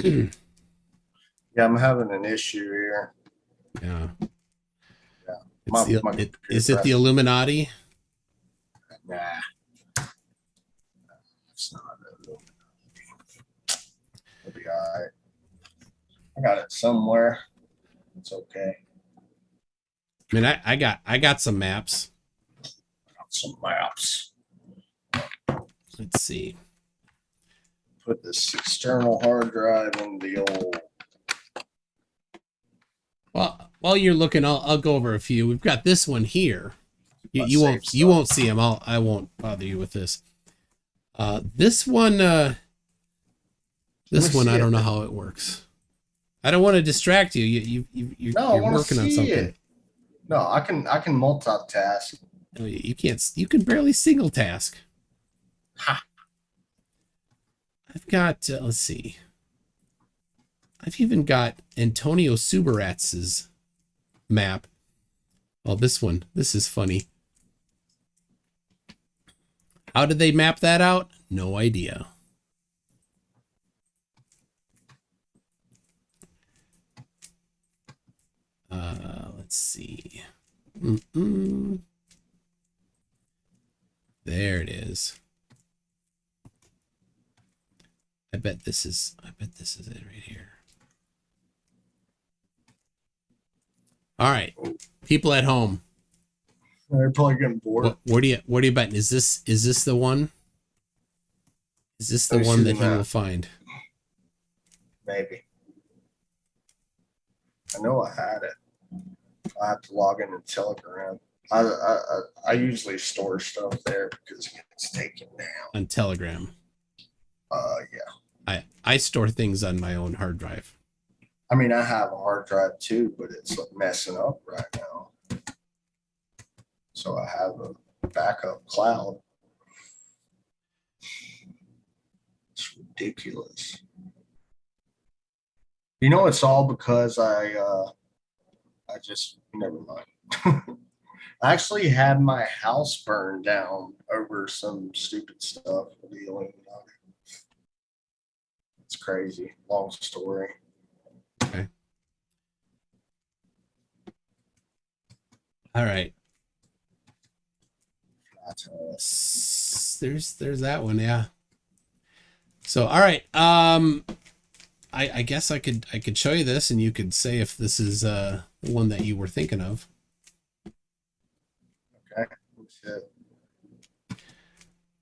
Speaker 2: Yeah, I'm having an issue here.
Speaker 1: Yeah.
Speaker 2: Yeah.
Speaker 1: Is it the Illuminati?
Speaker 2: Nah. It's not Illuminati. It'll be all right. I got it somewhere. It's okay.
Speaker 1: I mean, I got some maps.
Speaker 2: I got some maps.
Speaker 1: Let's see.
Speaker 2: Put this external hard drive in the old.
Speaker 1: Well, while you're looking, I'll go over a few. We've got this one here. You won't see them. I won't bother you with this. This one I don't know how it works. I don't want to distract you. You're working on something.
Speaker 2: No, I can multitask.
Speaker 1: No, you can't. You can barely single task.
Speaker 2: Ha.
Speaker 1: I've got. Let's see. I've even got Antonio Subaratz's map. Oh, this one. This is funny. How did they map that out? No idea. Let's see. There it is. I bet this is it right here. All right. People at home.
Speaker 2: They're probably getting bored.
Speaker 1: What are you betting? Is this the one? Is this the one that he will find?
Speaker 2: Maybe. I know I had it. I have to log into Telegram. I usually store stuff there because it gets taken down.
Speaker 1: On Telegram.
Speaker 2: Yeah.
Speaker 1: I store things on my own hard drive.
Speaker 2: I mean, I have a hard drive too, but it's messing up right now. So I have a backup cloud. It's ridiculous. You know, it's all because I just never mind. I actually had my house burned down over some stupid stuff with the Illuminati. It's crazy. Long story.
Speaker 1: Okay. All right. There's that one, yeah. So, all right. I guess I could show you this, and you could say if this is the one that you were thinking of.
Speaker 2: Okay. That's it.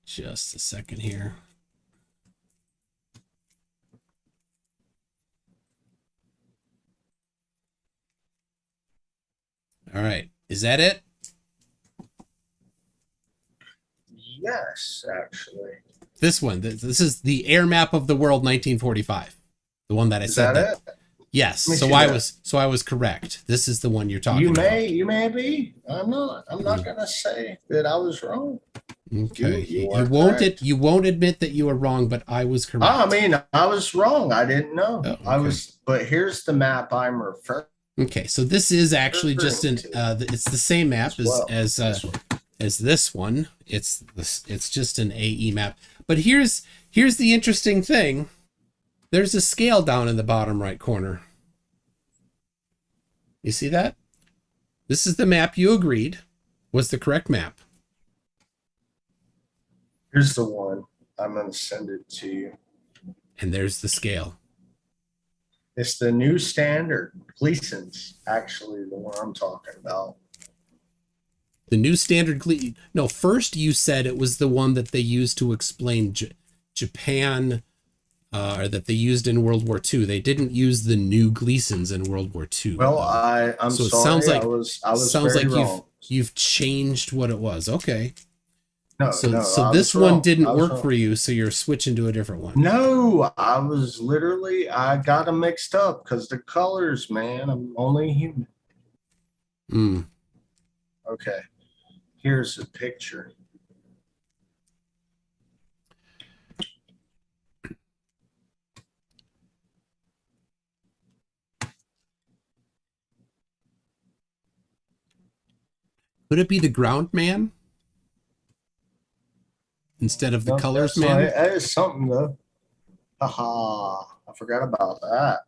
Speaker 1: Just a second here. All right. Is that it?
Speaker 2: Yes, actually.
Speaker 1: This one. This is the air map of the world 1945. The one that I
Speaker 2: Is
Speaker 1: said
Speaker 2: that it?
Speaker 1: Yes.
Speaker 2: Let me
Speaker 1: So
Speaker 2: see
Speaker 1: I
Speaker 2: that.
Speaker 1: was correct. This is the one you're talking about.
Speaker 2: You may be. I'm not gonna say that I was wrong.
Speaker 1: Okay.
Speaker 2: You
Speaker 1: You
Speaker 2: are
Speaker 1: won't
Speaker 2: correct.
Speaker 1: you won't admit that you were wrong, but I was correct.
Speaker 2: I mean, I was wrong. I didn't know.
Speaker 1: Oh, okay.
Speaker 2: I was, but here's the map I'm referring
Speaker 1: Okay, so this is actually just an it's the same map
Speaker 2: as well.
Speaker 1: as this one. It's just an AE map. But here's the interesting thing. There's a scale down in the bottom right corner. You see that? This is the map you agreed was the correct map.
Speaker 2: Here's the one. I'm gonna send it to you.
Speaker 1: And there's the scale.
Speaker 2: It's the new standard. Gleason's actually the one I'm talking about.
Speaker 1: The new standard no, first you said it was the one that they used to explain Japan, or that they used in World War II. They didn't use the new Gleasons in World War II.
Speaker 2: Well, I'm
Speaker 1: so it
Speaker 2: sorry.
Speaker 1: sounds like
Speaker 2: I was
Speaker 1: sounds
Speaker 2: very
Speaker 1: like
Speaker 2: wrong.
Speaker 1: you've changed what it was. Okay.
Speaker 2: No,
Speaker 1: So
Speaker 2: no,
Speaker 1: so
Speaker 2: I
Speaker 1: this
Speaker 2: was
Speaker 1: one
Speaker 2: wrong.
Speaker 1: didn't
Speaker 2: I was
Speaker 1: work
Speaker 2: wrong.
Speaker 1: for you, so you're switching to a different one.
Speaker 2: No, I was literally, I got them mixed up because the colors, man, I'm only human.
Speaker 1: Mm.
Speaker 2: Okay, here's a picture.
Speaker 1: Could it be the ground man instead of the colors man?
Speaker 2: That is something though. Haha, I forgot about that.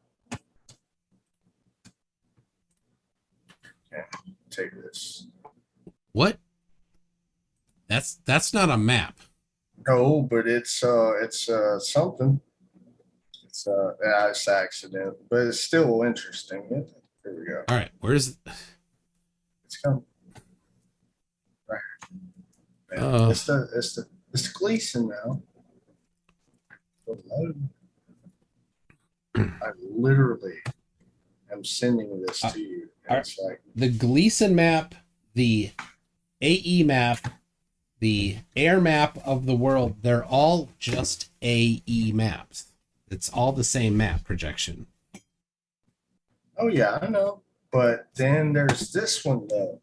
Speaker 2: Okay, take this.
Speaker 1: What? That's not a map.
Speaker 2: No, but it's something. It's accident, but it's still interesting. Here we go.
Speaker 1: All right, where's
Speaker 2: It's coming. Right. It's the Gleason now. I literally am sending this to you. And it's like
Speaker 1: the Gleason map, the AE map, the air map of the world, they're all just AE maps. It's all the same map projection.
Speaker 2: oh yeah, I know. But then there's this one though.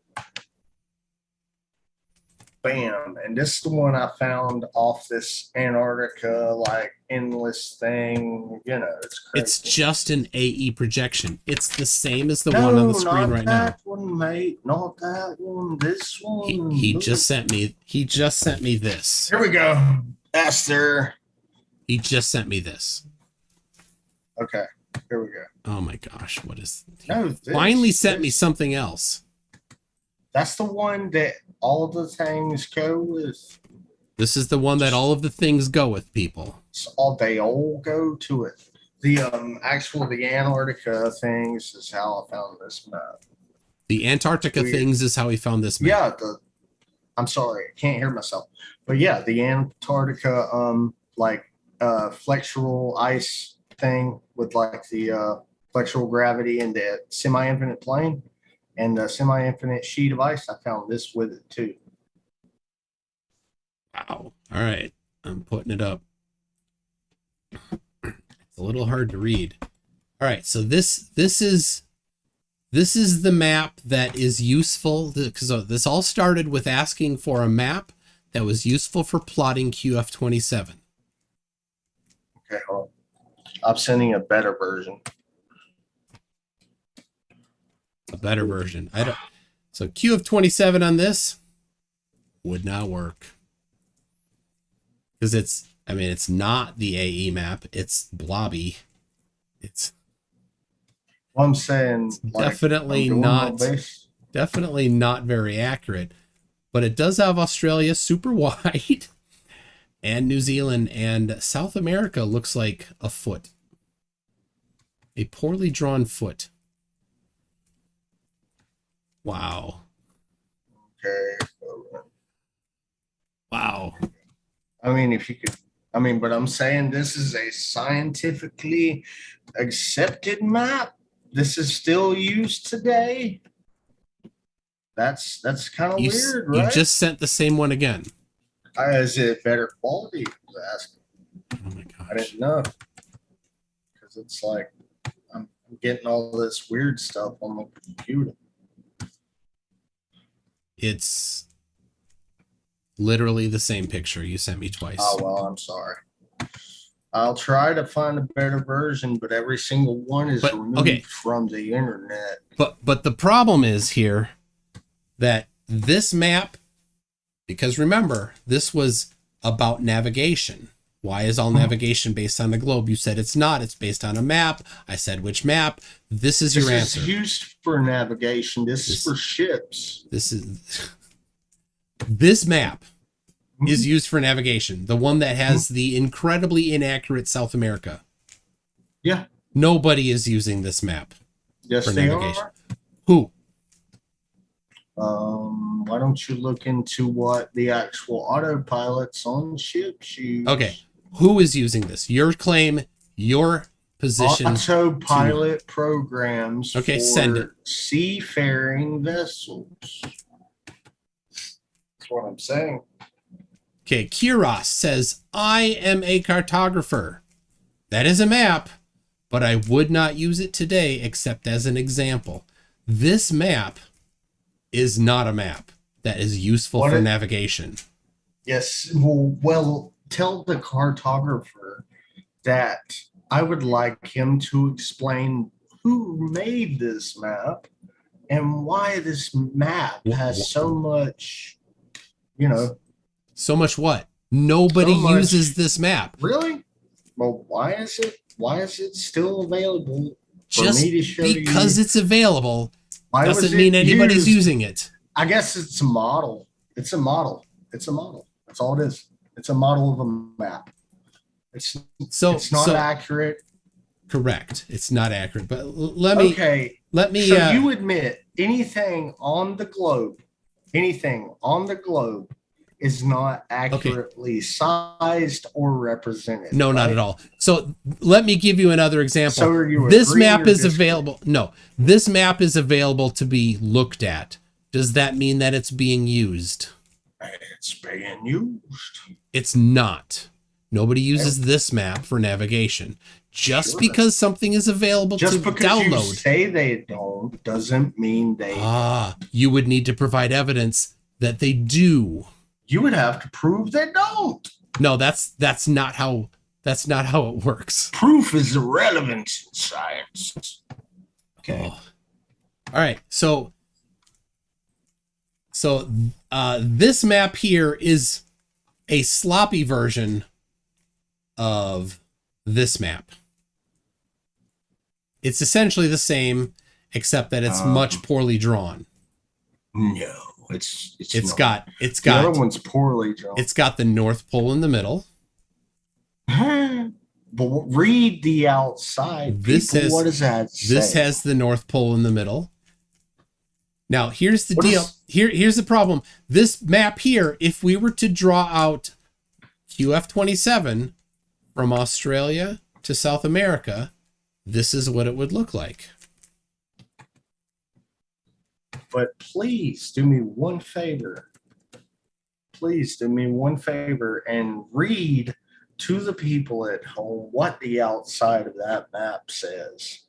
Speaker 2: Bam. And this is the one I found off this Antarctica like endless thing. You know, it's crazy.
Speaker 1: It's just an AE projection. It's the same as the one on the screen right now.
Speaker 2: Not that one, mate. Not that one. This one.
Speaker 1: He just sent me this.
Speaker 2: Here we go. Esther.
Speaker 1: He just sent me this.
Speaker 2: Okay. Here we go.
Speaker 1: Oh my gosh, what is
Speaker 2: No,
Speaker 1: finally sent me something else.
Speaker 2: That's the one that all of the things go with.
Speaker 1: This is the one that all of the things go with, people.
Speaker 2: So they all go to it. The the Antarctica things is how I found this map.
Speaker 1: The Antarctica things is how he found this map.
Speaker 2: Yeah, I'm sorry, I can't hear myself. But yeah, the Antarctica flexural ice thing with like the flexural gravity and the semi-infinite plane and the semi-infinite sheet of ice. I found this with it too.
Speaker 1: Wow. All right. I'm putting it up. It's a little hard to read. All right. So this is the map that is useful because this all started with asking for a map that was useful for plotting QF27.
Speaker 2: Okay, hold on. I'm sending a better version.
Speaker 1: A better version. So QF27 on this would not work. Because it's not the AE map. It's blobby. It's
Speaker 2: Well, I'm saying
Speaker 1: definitely not very accurate. But it does have Australia super wide. and New Zealand, and South America looks like a foot. A poorly drawn foot. Wow.
Speaker 2: Okay.
Speaker 1: Wow.
Speaker 2: I mean, if you could, I mean, but I'm saying this is a scientifically accepted map. This is still used today. That's kind of weird, right?
Speaker 1: You just sent the same one again.
Speaker 2: Is it better quality? I was asking.
Speaker 1: Oh my gosh.
Speaker 2: I didn't know. Because it's like, I'm getting all this weird stuff on the computer.
Speaker 1: It's literally the same picture you sent me twice.
Speaker 2: Oh, well, I'm sorry. I'll try to find a better version, but every single one is removed from the internet.
Speaker 1: But the problem is here that this map, because remember, this was about navigation. Why is all navigation based on the globe? You said it's not. It's based on a map. I said which map. This is your answer.
Speaker 2: This is used for navigation. This is for ships.
Speaker 1: This map is used for navigation. The one that has the incredibly inaccurate South America.
Speaker 2: Yeah.
Speaker 1: Nobody is using this map for navigation.
Speaker 2: Are.
Speaker 1: Who?
Speaker 2: Why don't you look into what the actual autopilots on ships use?
Speaker 1: Okay. Who is using this? Your claim, your position.
Speaker 2: Autopilot programs
Speaker 1: for
Speaker 2: send it. Seafaring vessels. That's what I'm saying.
Speaker 1: Okay, Kiros says, I am a cartographer. That is a map, but I would not use it today except as an example. This map is not a map that is useful for navigation.
Speaker 2: Yes. Well, tell the cartographer that I would like him to explain who made this map and why this map has so much,
Speaker 1: So much what? Nobody uses this map.
Speaker 2: Really? Well, why is it still available for
Speaker 1: Just
Speaker 2: me to show you?
Speaker 1: Because it's available doesn't mean anybody's using it.
Speaker 2: I guess it's a model. It's a model. That's all it is. It's a model of a map. It's not accurate.
Speaker 1: Correct. It's not accurate. But let me.
Speaker 2: So you admit anything on the globe is not accurately sized or represented.
Speaker 1: No, not at all. So let me give you another example.
Speaker 2: So are you
Speaker 1: this map is
Speaker 2: disagree?
Speaker 1: available. No, this map is available to be looked at. Does that mean that it's being used?
Speaker 2: It's being used.
Speaker 1: It's not. Nobody uses this map for navigation. Just because something is available to download. Just because you
Speaker 2: say they don't doesn't mean they.
Speaker 1: You would need to provide evidence that they do.
Speaker 2: You would have to prove they don't.
Speaker 1: No, that's not how it works.
Speaker 2: Proof is irrelevant in science. Okay.
Speaker 1: Oh. All right. So this map here is a sloppy version of this map. It's essentially the same, except that it's much poorly drawn.
Speaker 2: No. It's
Speaker 1: got
Speaker 2: the other one's poorly drawn.
Speaker 1: It's got the North Pole in the middle.
Speaker 2: But read the outside. What does that say?
Speaker 1: This has the North Pole in the middle. Now here's the deal. Here's the problem. This map here, if we were to draw out QF27 from Australia to South America, this is what it would look like.
Speaker 2: But please do me one favor. Please do me one favor and read to the people at home what the outside of that map says.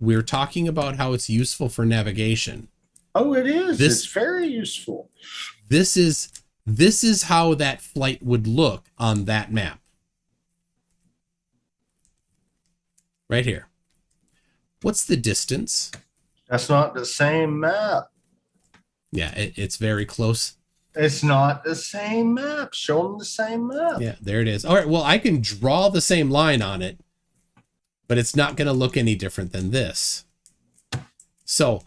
Speaker 1: We're talking about how it's useful for navigation.
Speaker 2: Oh, it is. It's very useful.
Speaker 1: This is how that flight would look on that map. Right here. What's the distance?
Speaker 2: That's not the same map.
Speaker 1: Yeah, it's very close.
Speaker 2: It's not the same map. Show them the same map.
Speaker 1: Yeah, there it is. All right, well, I can draw the same line on it, but it's not going to look any different than this. So,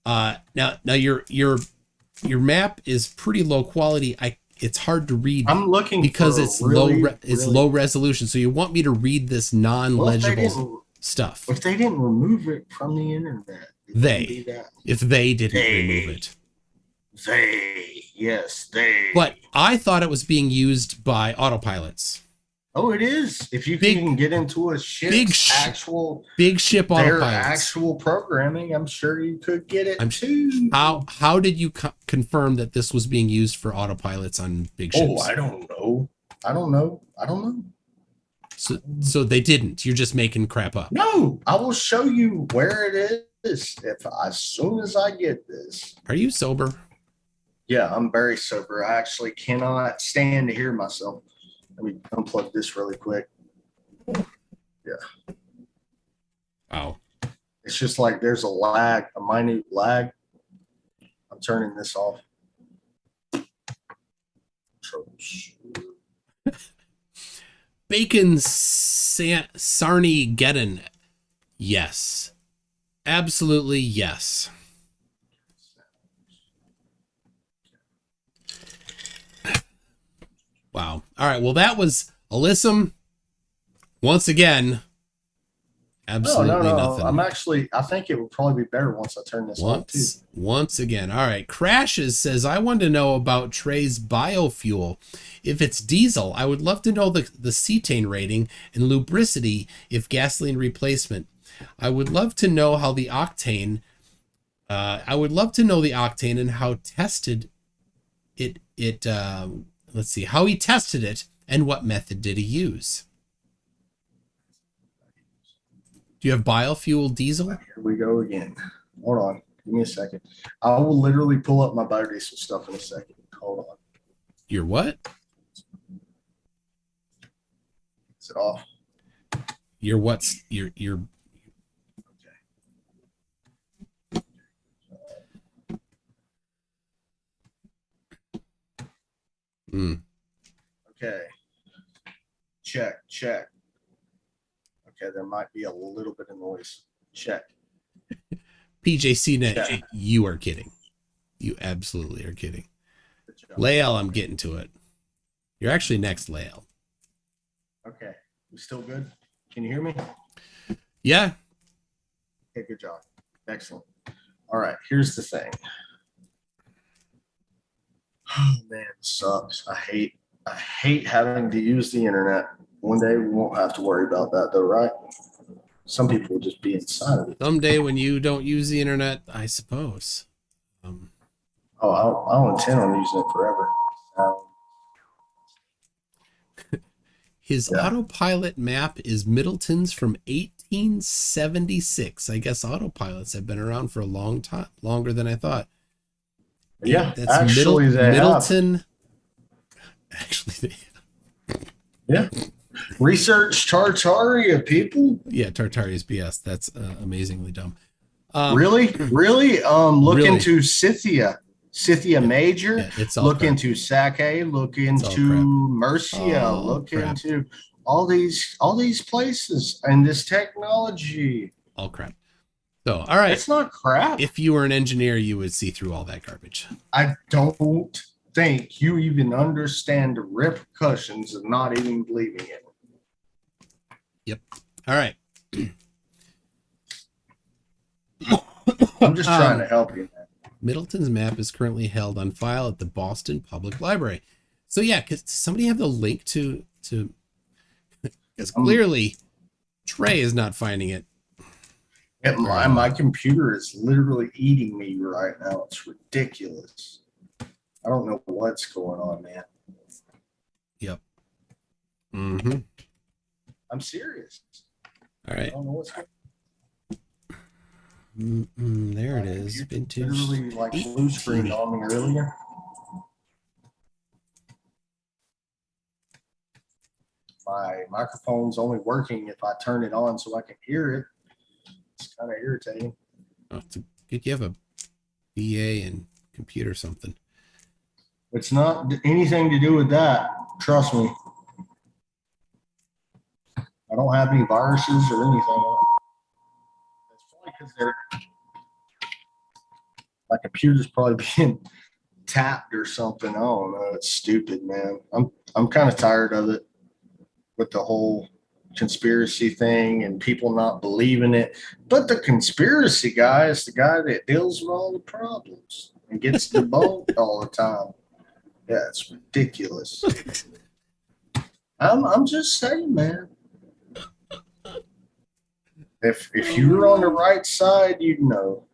Speaker 1: now your map is pretty low quality. it's hard to read
Speaker 2: I'm looking
Speaker 1: because
Speaker 2: for
Speaker 1: it's
Speaker 2: really,
Speaker 1: it's
Speaker 2: really,
Speaker 1: low resolution. So you want me to read this non-legible stuff.
Speaker 2: if they didn't remove it from the internet, it wouldn't be that.
Speaker 1: If they didn't remove it.
Speaker 2: Yes, they.
Speaker 1: But I thought it was being used by autopilots.
Speaker 2: Oh, it is. If you can get into a ship's actual
Speaker 1: big ship
Speaker 2: their
Speaker 1: autopilots,
Speaker 2: actual programming, I'm sure you could get it too.
Speaker 1: How did you confirm that this was being used for autopilots on big ships?
Speaker 2: Oh, I don't know.
Speaker 1: So they didn't. You're just making crap up.
Speaker 2: No, I will show you where it is as soon as I get this.
Speaker 1: Are you sober?
Speaker 2: Yeah, I'm very sober. I actually cannot stand to hear myself. Let me unplug this really quick. Yeah.
Speaker 1: Wow.
Speaker 2: It's just like there's a minute lag. I'm turning this off.
Speaker 1: Bacon Sarnie Geddon. Yes. Absolutely yes. Wow. All right. Well, that was Alyssum. Once again, absolutely nothing.
Speaker 2: I think it would probably be better once I turn this on too.
Speaker 1: Once again. All right. Crashes says, I want to know about Trey's biofuel. If it's diesel, I would love to know the cetane rating and lubricity if gasoline replacement. I would love to know how the octane, and how tested it let's see how he tested it and what method did he use. Do you have biofuel diesel?
Speaker 2: Here we go again. Hold on. Give me a second. I will literally pull up my biodiesel stuff in a second. Hold on.
Speaker 1: Your what?
Speaker 2: Is it off?
Speaker 1: Your what's your
Speaker 2: Okay. Check. Okay, there might be a little bit of noise. Check.
Speaker 1: PJCnet, check. You are kidding. You absolutely are kidding. Lael, I'm getting to it. You're actually next, Lael.
Speaker 2: Okay. We still good? Can you hear me?
Speaker 1: Yeah.
Speaker 2: Okay, good job. Excellent. All right, here's the thing. Oh man, it sucks. I hate having to use the internet. One day we won't have to worry about that though, right? Some people will just be inside of it.
Speaker 1: Someday when you don't use the internet, I suppose.
Speaker 2: I don't intend on using it forever.
Speaker 1: His autopilot map is Middleton's from 1876. I guess autopilots have been around for a long time, longer than I thought.
Speaker 2: Yeah,
Speaker 1: that's
Speaker 2: actually
Speaker 1: Middleton. Actually, they have.
Speaker 2: Yeah. Research Tartaria, people.
Speaker 1: Yeah, Tartaria's BS. That's amazingly dumb.
Speaker 2: Really? Look into Scythia Major.
Speaker 1: Yeah, it's all
Speaker 2: look
Speaker 1: crap.
Speaker 2: Into Sake. Look into Mercia. Look into all these places and this technology.
Speaker 1: All crap. So, all right.
Speaker 2: It's not crap.
Speaker 1: If you were an engineer, you would see through all that garbage.
Speaker 2: I don't think you even understand the repercussions of not even believing it.
Speaker 1: Yep. All right.
Speaker 2: I'm just trying to help you, man.
Speaker 1: Middleton's map is currently held on file at the Boston Public Library. So yeah, does somebody have the link to because clearly Trey is not finding it.
Speaker 2: My computer is literally eating me right now. It's ridiculous. I don't know what's going on, man.
Speaker 1: Yep. Mm-hmm.
Speaker 2: I'm serious.
Speaker 1: All right.
Speaker 2: I don't know what's going
Speaker 1: on. There it is. Vintage.
Speaker 2: Literally like blue screen on me earlier. My microphone's only working if I turn it on so I can hear it. It's kind of irritating.
Speaker 1: Oh, you have a BA and computer something.
Speaker 2: It's not anything to do with that. Trust me. I don't have any viruses or anything. It's probably because my computer's probably being tapped or something. I don't know. It's stupid, man. I'm kind of tired of it with the whole conspiracy thing and people not believing it. But the conspiracy guy is the guy that deals with all the problems and gets debunked all the time. Yeah, it's ridiculous. I'm just saying, man. If you were on the right side, you'd know.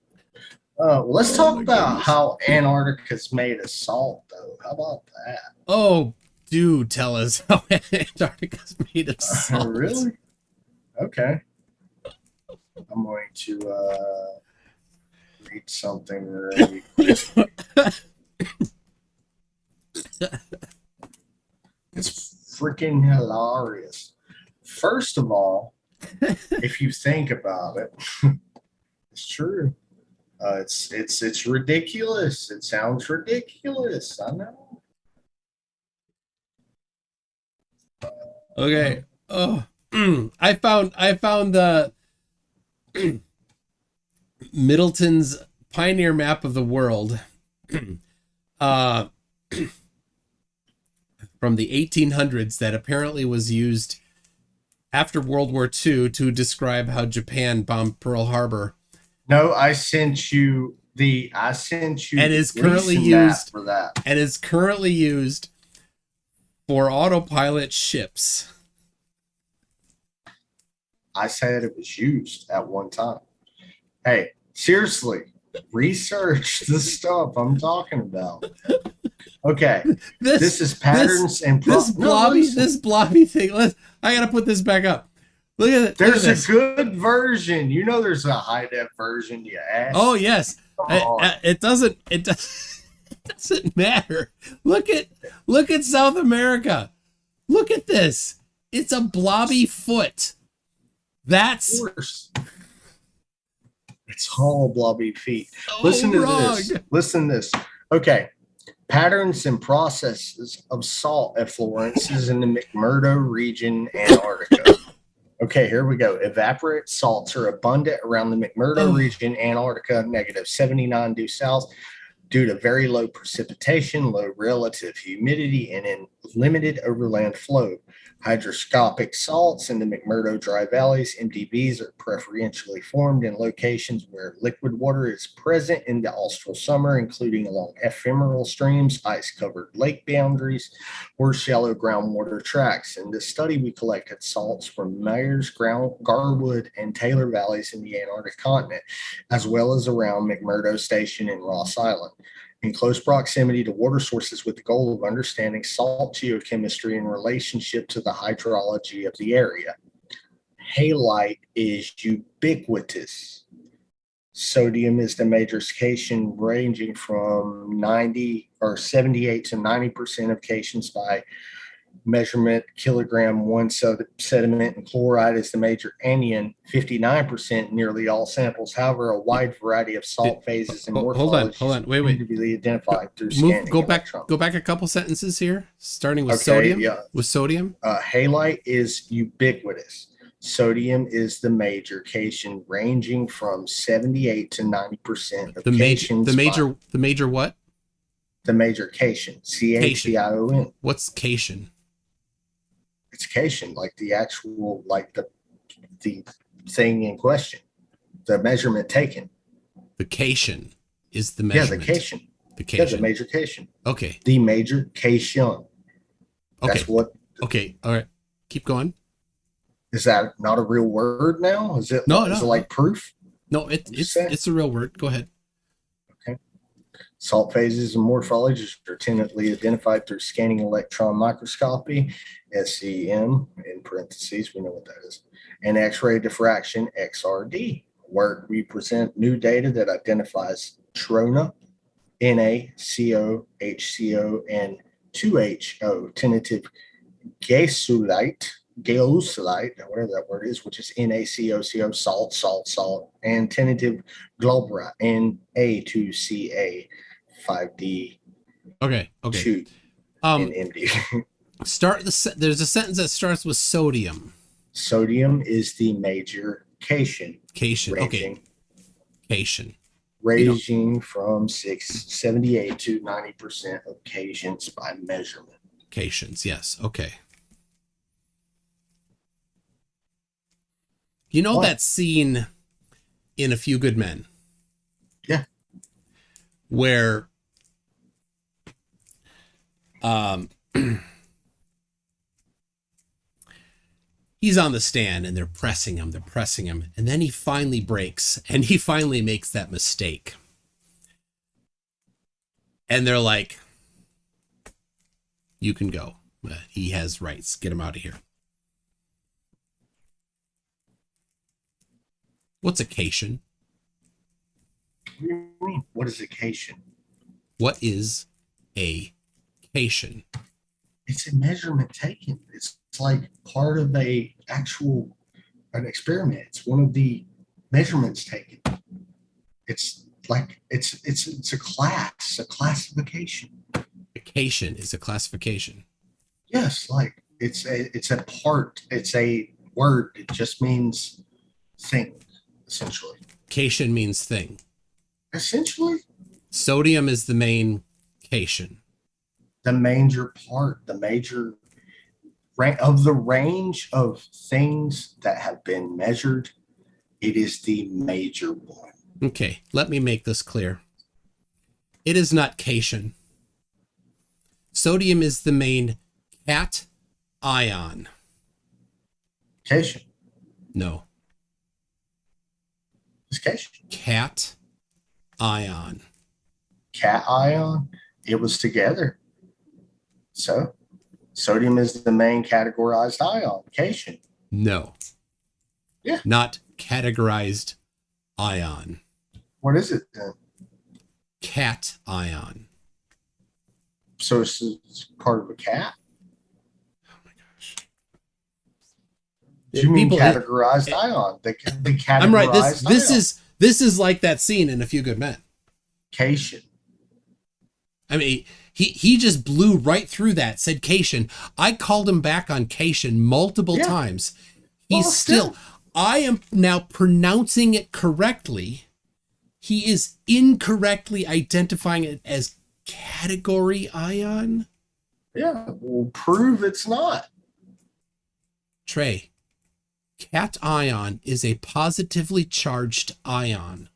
Speaker 2: Let's talk about how Antarctica's made of salt, though. How about that?
Speaker 1: Oh, do tell us how Antarctica's made of salt.
Speaker 2: Really? Okay. I'm going to read something really quick. It's freaking hilarious. First of all, if you think about it, it's true. It's ridiculous. It sounds ridiculous. I know.
Speaker 1: Okay. Oh, I found the Middleton's Pioneer Map of the World. From the 1800s that apparently was used after World War II to describe how Japan bombed Pearl Harbor.
Speaker 2: No, I sent you
Speaker 1: and is currently used
Speaker 2: for that.
Speaker 1: And is currently used for autopilot ships.
Speaker 2: I said it was used at one time. Hey, seriously, research the stuff I'm talking about. Okay, this is patterns and
Speaker 1: this blobby thing. I gotta put this back up. Look at it.
Speaker 2: There's a good version. You know, there's a high def version. You ask.
Speaker 1: Oh yes, it doesn't matter. Look at South America. Look at this. It's a blobby foot. That's
Speaker 2: it's all blobby feet. Listen to this. Listen to this. Okay. Patterns and processes of salt effluences in the McMurdo region, Antarctica. Okay, here we go. Evaporate salts are abundant around the McMurdo region, Antarctica, -79 due south, due to very low precipitation, low relative humidity, and in limited overland flow. Hydroscopic salts in the McMurdo dry valleys, MDVs, are preferentially formed in locations where liquid water is present in the austral summer, including along ephemeral streams, ice-covered lake boundaries, or shallow groundwater tracts. In this study, we collected salts from Myers, Garwood, and Taylor valleys in the Antarctic continent, as well as around McMurdo Station and Ross Island, in close proximity to water sources, with the goal of understanding salt geochemistry in relationship to the hydrology of the area. Halite is ubiquitous. Sodium is the major cation, ranging from 78 to 90% of cations by measurement, kilogram one sediment, and chloride is the major anion, 59% nearly all samples. However, a wide variety of salt phases and morphologies
Speaker 1: hold on, wait.
Speaker 2: to be identified through scanning.
Speaker 1: Go back a couple sentences here, starting with sodium.
Speaker 2: Yeah.
Speaker 1: With sodium,
Speaker 2: halite is ubiquitous. Sodium is the major cation, ranging from 78 to 90% of cations.
Speaker 1: The major what?
Speaker 2: The major cation. CATION.
Speaker 1: What's cation?
Speaker 2: It's cation, like the actual, like the thing in question, the measurement taken.
Speaker 1: The cation is the measurement.
Speaker 2: Yeah, the cation.
Speaker 1: The cation.
Speaker 2: Yeah, the major cation.
Speaker 1: Okay.
Speaker 2: The major cation.
Speaker 1: Okay.
Speaker 2: That's what.
Speaker 1: Okay. All right. Keep going.
Speaker 2: Is that not a real word now? Is it?
Speaker 1: No.
Speaker 2: Is it like proof?
Speaker 1: No, it's a real word. Go ahead.
Speaker 2: Okay. Salt phases and morphologies are tentatively identified through scanning electron microscopy, SEM, in parentheses, we know what that is, and X-ray diffraction, XRD. Where we present new data that identifies trona, NaCO, HCO, and 2HO, tentative gasolite, whatever that word is, which is NaCO, salt, and tentative globra, Na2Ca, 5D.
Speaker 1: Okay.
Speaker 2: 2 in MD.
Speaker 1: There's a sentence that starts with sodium.
Speaker 2: Sodium is the major cation.
Speaker 1: Cation. Okay. Cation.
Speaker 2: ranging from 78 to 90% of occasions by measurement.
Speaker 1: Occasions, yes. Okay. You know
Speaker 2: What?
Speaker 1: that scene in A Few Good Men?
Speaker 2: Yeah.
Speaker 1: Where he's on the stand and they're pressing him, and then he finally breaks and he finally makes that mistake. And they're like, you can go. He has rights. Get him out of here. What's occasion?
Speaker 2: What do you mean? What is occasion?
Speaker 1: What is a cation?
Speaker 2: It's a measurement taken. It's like part of an experiment. It's one of the measurements taken. It's like it's a class, a classification.
Speaker 1: A cation is a classification.
Speaker 2: Yes, like it's a part. It's a word. It just means thing, essentially.
Speaker 1: Cation means thing.
Speaker 2: Essentially,
Speaker 1: Sodium is the main cation.
Speaker 2: the major part, the major of the range of things that have been measured, it is the major one.
Speaker 1: Okay, let me make this clear. It is not cation. Sodium is the main cation.
Speaker 2: Cation.
Speaker 1: No.
Speaker 2: It's cation.
Speaker 1: Cation.
Speaker 2: Cat ion. It was together. So sodium is the main categorized ion. Cation.
Speaker 1: No.
Speaker 2: Yeah.
Speaker 1: Not categorized ion.
Speaker 2: What is it then?
Speaker 1: Cation.
Speaker 2: So it's part of a cat?
Speaker 1: Oh my gosh.
Speaker 2: Do you mean
Speaker 1: People-
Speaker 2: categorized ion? The categorized
Speaker 1: I'm right. This
Speaker 2: ion.
Speaker 1: this is like that scene in A Few Good Men.
Speaker 2: Cation.
Speaker 1: I mean, he just blew right through that, said cation. I called him back on cation multiple times. He's
Speaker 2: Well,
Speaker 1: still, I am now pronouncing it correctly. He is incorrectly identifying it as category ion.
Speaker 2: Yeah, we'll prove it's not.
Speaker 1: Trey, cation is a positively charged ion.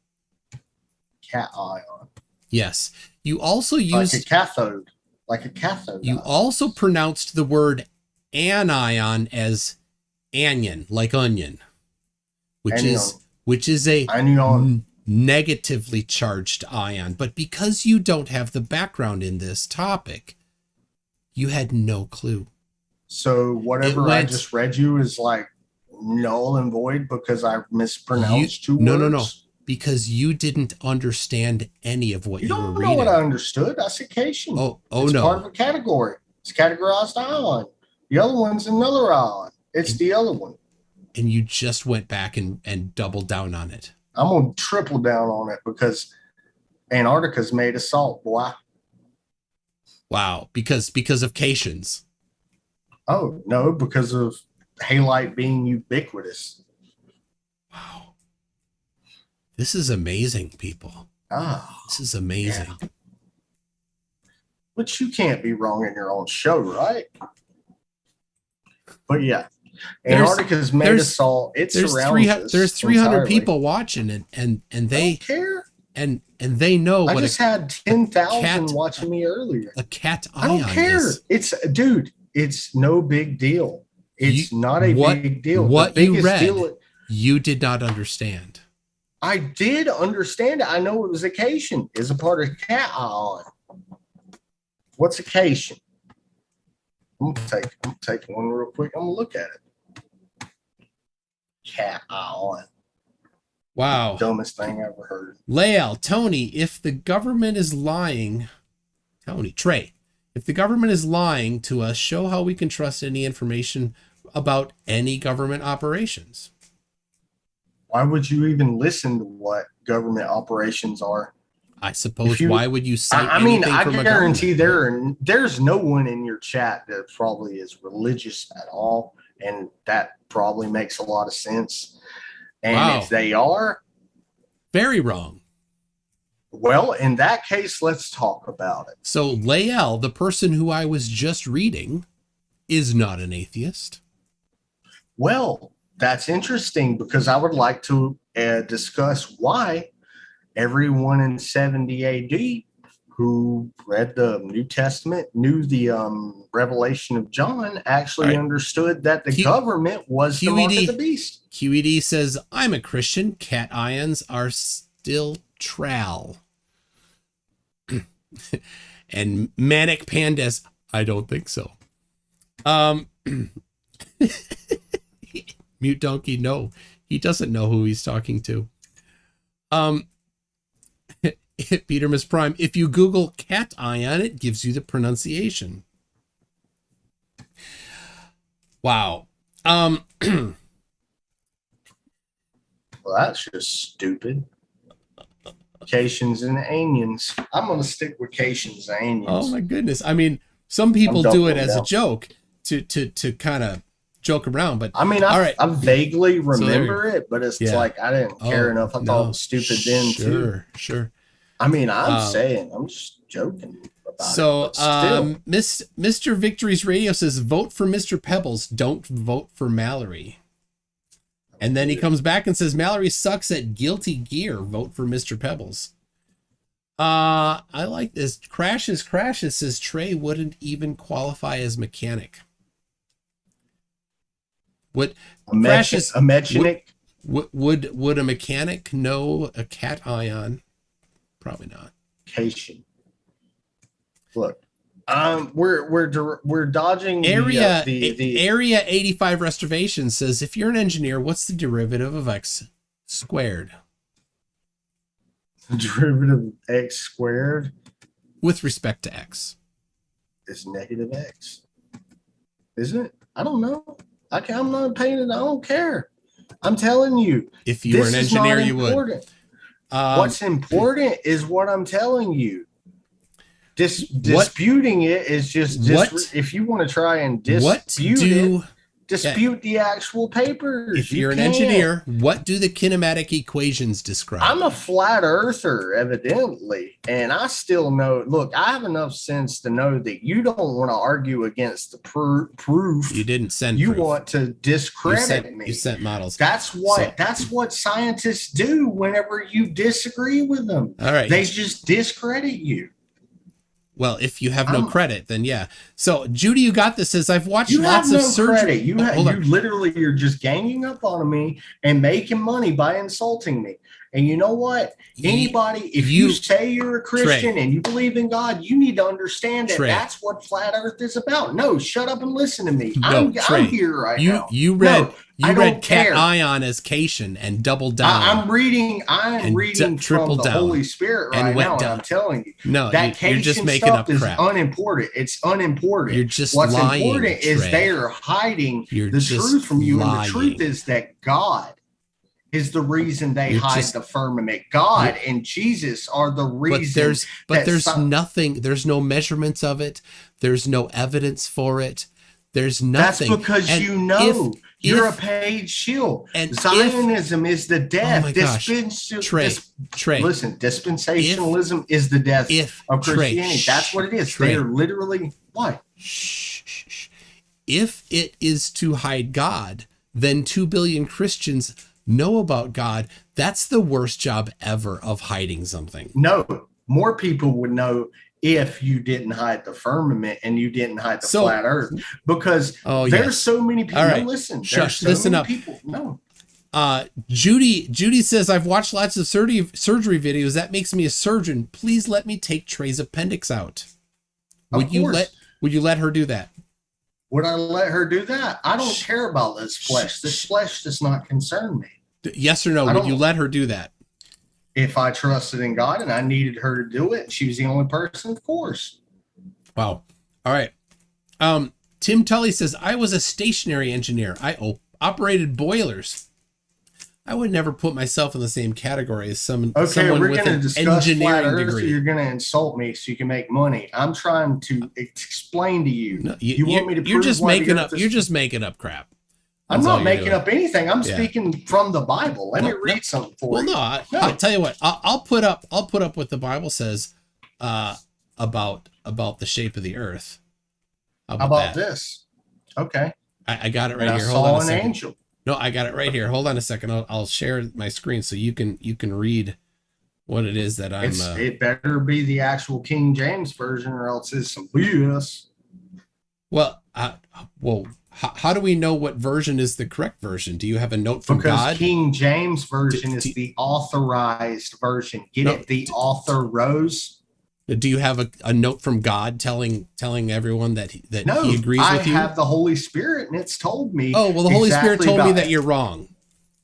Speaker 2: Cat ion.
Speaker 1: Yes. You also
Speaker 2: Like
Speaker 1: used
Speaker 2: a cathode. Like a cathode.
Speaker 1: You
Speaker 2: ion.
Speaker 1: also pronounced the word anion as anion, like onion, which is a
Speaker 2: anion.
Speaker 1: Negatively charged ion. But because you don't have the background in this topic, you had no clue.
Speaker 2: So whatever I just read you is like null and void because I mispronounced two words?
Speaker 1: No. Because you didn't understand any of what you were reading.
Speaker 2: You don't know what I understood. I said cation. It's
Speaker 1: no.
Speaker 2: part of a category. It's categorized ion. The other one's another ion. It's the other one.
Speaker 1: And you just went back and doubled down on it.
Speaker 2: I'm going to triple down on it because Antarctica's made of salt, boy.
Speaker 1: Wow. Because of cations.
Speaker 2: Oh, no, because of halite being ubiquitous.
Speaker 1: Wow. This is amazing, people.
Speaker 2: Oh,
Speaker 1: this is amazing.
Speaker 2: Yeah. But you can't be wrong in your own show, right? But yeah, Antarctica's made of salt. It surrounds us.
Speaker 1: There's 300 people watching it, and they
Speaker 2: don't care.
Speaker 1: And they know.
Speaker 2: I just had 10,000 watching me earlier.
Speaker 1: A cat
Speaker 2: I don't care. It's no big deal. It's not a big deal.
Speaker 1: What you read, you did not understand.
Speaker 2: I did understand it. I know it was occasion. Is a part of cat ion. What's occasion? I'm gonna take one real quick. I'm gonna look at it. Cat ion.
Speaker 1: Wow.
Speaker 2: Dumbest thing I ever heard.
Speaker 1: Lael, Tony, if the government is lying, Trey, if the government is lying to us, show how we can trust any information about any government operations.
Speaker 2: Why would you even listen to what government operations are?
Speaker 1: I suppose why would you cite
Speaker 2: I mean, I guarantee there's no one in your chat that probably is religious at all, and that probably makes a lot of sense. And if they are,
Speaker 1: very wrong.
Speaker 2: Well, in that case, let's talk about it.
Speaker 1: So Lael, the person who I was just reading, is not an atheist.
Speaker 2: Well, that's interesting because I would like to discuss why everyone in 70 AD who read the New Testament, knew the revelation of John, actually understood that the government was the mark of the beast.
Speaker 1: QED says, I'm a Christian. Cat ions are still tral. And Manic Pandas, I don't think so. Mute Donkey, no, he doesn't know who he's talking to. Peter Miss Prime, if you Google cat ion, it gives you the pronunciation. Wow.
Speaker 2: Well, that's just stupid. Cations and anions. I'm going to stick with cations and anions.
Speaker 1: Oh my goodness. I mean, some people do it as a joke to kind of joke around, but
Speaker 2: I mean, I vaguely remember it, but it's like I didn't care enough. I thought it was stupid then too.
Speaker 1: Sure.
Speaker 2: I mean, I'm just joking about it.
Speaker 1: So, Mr. Victory's Radio says, vote for Mr. Pebbles. Don't vote for Mallory. And then he comes back and says, Mallory sucks at Guilty Gear. Vote for Mr. Pebbles. I like this. Crashes says Trey wouldn't even qualify as mechanic. What Crashes?
Speaker 2: A mechanic?
Speaker 1: Would a mechanic know a cat ion? Probably not.
Speaker 2: Cation. Look, we're dodging
Speaker 1: area. The Area 85 Restoration says, if you're an engineer, what's the derivative of x squared?
Speaker 2: The derivative of x squared
Speaker 1: with respect to x
Speaker 2: is negative x, isn't it? I don't know. I'm not paying it. I don't care. I'm telling you.
Speaker 1: If you were an engineer, you would.
Speaker 2: What's important is what I'm telling you. Disputing it is just if you want to try and dispute the actual papers.
Speaker 1: If you're an engineer, what do the kinematic equations describe?
Speaker 2: I'm a flat earther, evidently, and I still know. Look, I have enough sense to know that you don't want to argue against the proof.
Speaker 1: You didn't send.
Speaker 2: You
Speaker 1: proof.
Speaker 2: Want to discredit me.
Speaker 1: You sent models.
Speaker 2: That's what scientists do whenever you disagree with them.
Speaker 1: All right,
Speaker 2: they just discredit you.
Speaker 1: Well, if you have no credit, then yeah. So Judy, you got this. Says I've watched lots of surgery.
Speaker 2: You literally you're just ganging up on me and making money by insulting me. And you know what? Anybody, if you say you're a Christian and you believe in God, you need to understand that that's what flat Earth is about. No, shut up and listen to me. I'm here right now.
Speaker 1: You read cat ion as cation and doubled down.
Speaker 2: I'm reading from the Holy Spirit right now, and I'm telling you, that cation you're just making up crap. Is unimportant. It's unimportant.
Speaker 1: You're just
Speaker 2: What's
Speaker 1: lying,
Speaker 2: important is they are hiding the truth from you, and the truth is that God is the reason they hide the firmament. God and Jesus are the reason.
Speaker 1: But there's nothing. There's no measurements of it. There's no evidence for it. There's nothing.
Speaker 2: That's because you're a paid shield. And Zionism is the death.
Speaker 1: Listen,
Speaker 2: dispensationalism is the death of Christianity. That's what it is. They are literally what?
Speaker 1: If it is to hide God, then 2 billion Christians know about God. That's the worst job ever of hiding something.
Speaker 2: No, more people would know if you didn't hide the firmament and you didn't hide the flat earth, because there's so many people.
Speaker 1: Right.
Speaker 2: Listen,
Speaker 1: listen up.
Speaker 2: People. No.
Speaker 1: Judy says, I've watched lots of surgery videos. That makes me a surgeon. Please let me take Trey's appendix out. Would you let her do that?
Speaker 2: Would I let her do that? I don't care about this flesh. This flesh does not concern me.
Speaker 1: Yes or no? Would you let her do that?
Speaker 2: If I trusted in God and I needed her to do it, she was the only person, of course.
Speaker 1: Wow. All right. Tim Tully says, I was a stationary engineer. I operated boilers. I would never put myself in the same category as someone with an engineering degree.
Speaker 2: You're going to insult me so you can make money. I'm trying to explain to you.
Speaker 1: No, you want me to prove you're just making up crap.
Speaker 2: I'm
Speaker 1: That's all
Speaker 2: not
Speaker 1: you're
Speaker 2: making
Speaker 1: doing.
Speaker 2: up anything. I'm
Speaker 1: Yeah.
Speaker 2: speaking from the Bible. Let me read something for
Speaker 1: Well,
Speaker 2: you.
Speaker 1: I'll tell you what. I'll put up what the Bible says about the shape of the earth. How
Speaker 2: How
Speaker 1: about
Speaker 2: about
Speaker 1: that?
Speaker 2: this? Okay.
Speaker 1: I got it right
Speaker 2: And I
Speaker 1: here. Hold on
Speaker 2: saw
Speaker 1: a
Speaker 2: an
Speaker 1: second.
Speaker 2: angel.
Speaker 1: No, I got it right here. Hold on a second. I'll share my screen so you can read what it is that I'm.
Speaker 2: It better be the actual King James version, or else it's some BS.
Speaker 1: Well, how do we know what version is the correct version? Do you have a note from
Speaker 2: Because
Speaker 1: God?
Speaker 2: King James version is the authorized version. Get
Speaker 1: No,
Speaker 2: it? The author rose.
Speaker 1: Do you have a note from God telling everyone that he agrees with you?
Speaker 2: I have the Holy Spirit, and it's told me.
Speaker 1: Oh, well, the Holy Spirit told me that you're wrong.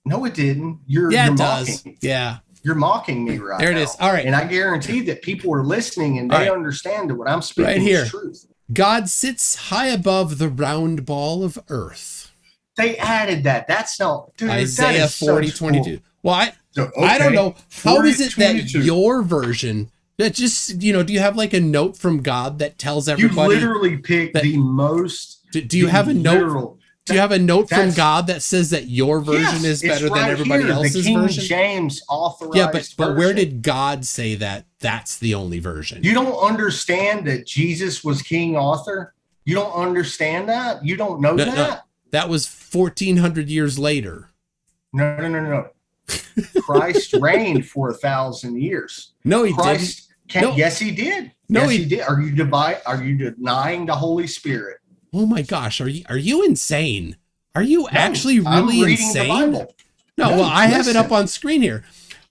Speaker 2: No, it didn't. You're
Speaker 1: it
Speaker 2: mocking
Speaker 1: does.
Speaker 2: me.
Speaker 1: Yeah.
Speaker 2: You're mocking me right now.
Speaker 1: There it is. All right.
Speaker 2: And I guarantee that people are listening and they understand that what I'm speaking
Speaker 1: right here
Speaker 2: is truth.
Speaker 1: God sits high above the round ball of earth.
Speaker 2: They added that. That's not, dude,
Speaker 1: Isaiah 40:22. Well, I don't know. How
Speaker 2: 40,
Speaker 1: is it
Speaker 2: 22.
Speaker 1: that your version that just, do you have like a note from God that tells everybody?
Speaker 2: You literally picked the most.
Speaker 1: Do you have a note? Do you have a note from God that says that your version is better than everybody else's version?
Speaker 2: The King James authorized
Speaker 1: version. But where did God say that that's the only version?
Speaker 2: You don't understand that Jesus was king author? You don't understand that? You don't know that?
Speaker 1: No, that was 1,400 years later.
Speaker 2: No. Christ reigned for 1,000 years.
Speaker 1: No, he didn't.
Speaker 2: Yes, he did.
Speaker 1: No,
Speaker 2: yes, he did. Are you denying the Holy Spirit?
Speaker 1: Oh my gosh, are you insane? Are you actually really insane? No, well, I have it up on screen here.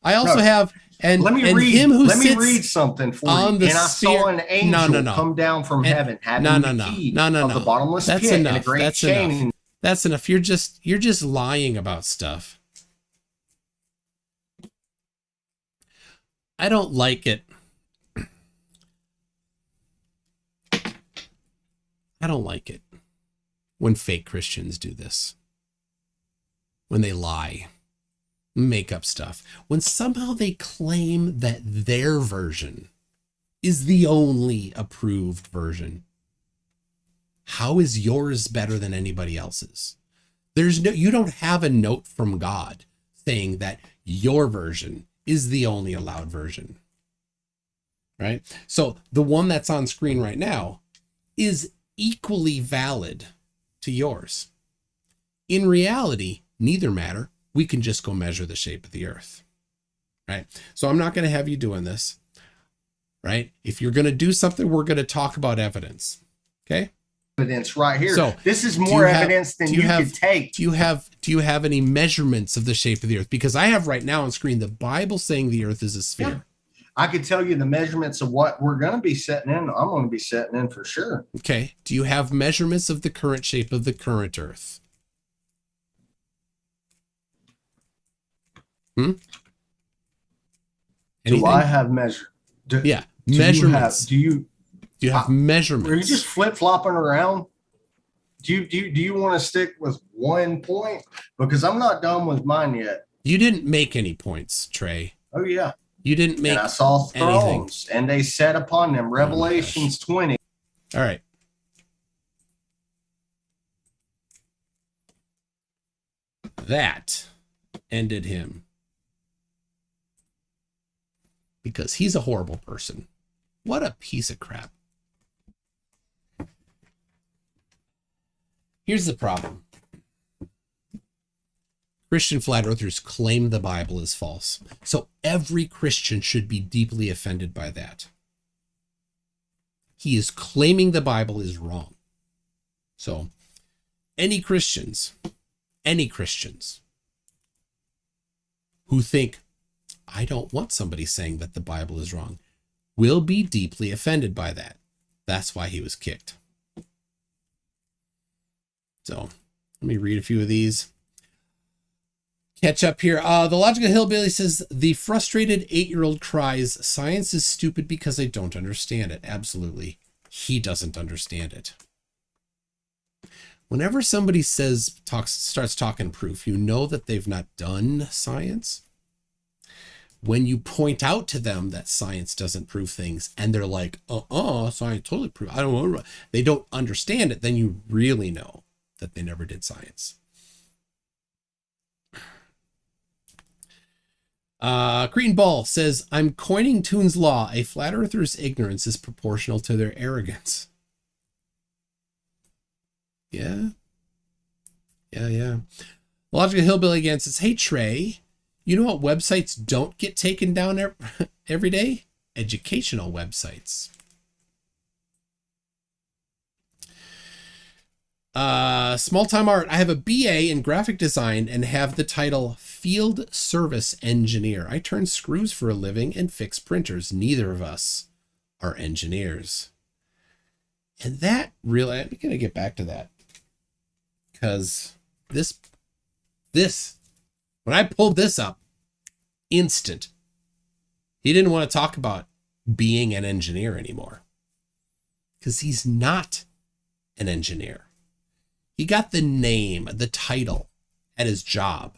Speaker 1: I also have
Speaker 2: let me read something for you. And I saw an angel come down from heaven, having the key of the bottomless pit and a great chain.
Speaker 1: That's enough. You're just lying about stuff. I don't like it. I don't like it when fake Christians do this. When they lie, make up stuff. When somehow they claim that their version is the only approved version. How is yours better than anybody else's? You don't have a note from God saying that your version is the only allowed version. Right? So the one that's on screen right now is equally valid to yours. In reality, neither matter. We can just go measure the shape of the earth. Right? So I'm not going to have you doing this. Right? If you're going to do something, we're going to talk about evidence. Okay?
Speaker 2: Evidence right here.
Speaker 1: So
Speaker 2: this is more evidence than you could take.
Speaker 1: Do you have any measurements of the shape of the earth? Because I have right now on screen the Bible saying the earth is a sphere.
Speaker 2: Yeah. I could tell you the measurements of what we're going to be setting in. I'm going to be setting in for sure.
Speaker 1: Okay. Do you have measurements of the current shape of the current earth? Anything?
Speaker 2: Do I have measure?
Speaker 1: Measurements.
Speaker 2: Do you
Speaker 1: have measurements?
Speaker 2: Are you just flip-flopping around? Do you want to stick with 1 point? Because I'm not done with mine yet.
Speaker 1: You didn't make any points, Trey.
Speaker 2: Oh, yeah.
Speaker 1: You didn't make
Speaker 2: anything. And I saw thrones,
Speaker 1: anything.
Speaker 2: And they sat upon them. Revelations 20.
Speaker 1: All right. That ended him. Because he's a horrible person. What a piece of crap. Here's the problem. Christian flat earthers claim the Bible is false. So every Christian should be deeply offended by that. He is claiming the Bible is wrong. So any Christians who think, I don't want somebody saying that the Bible is wrong, will be deeply offended by that. That's why he was kicked. So let me read a few of these. Catch up here. The Logical Hillbilly says, the frustrated 8-year-old cries, science is stupid because I don't understand it. Absolutely. He doesn't understand it. Whenever somebody starts talking proof, you know that they've not done science. When you point out to them that science doesn't prove things and they're like, science totally proves, I don't know, they don't understand it, then you really know that they never did science. Cretan Ball says, I'm coining Toon's Law. A flat earther's ignorance is proportional to their arrogance. Yeah. Yeah. Logical Hillbilly again says, hey, Trey, you know what websites don't get taken down every day? Educational websites. Small Time Art. I have a BA in graphic design and have the title Field Service Engineer. I turn screws for a living and fix printers. Neither of us are engineers. And that really, I'm going to get back to that. Because this, when I pulled this up, instant. He didn't want to talk about being an engineer anymore. Because he's not an engineer. He got the name, the title at his job,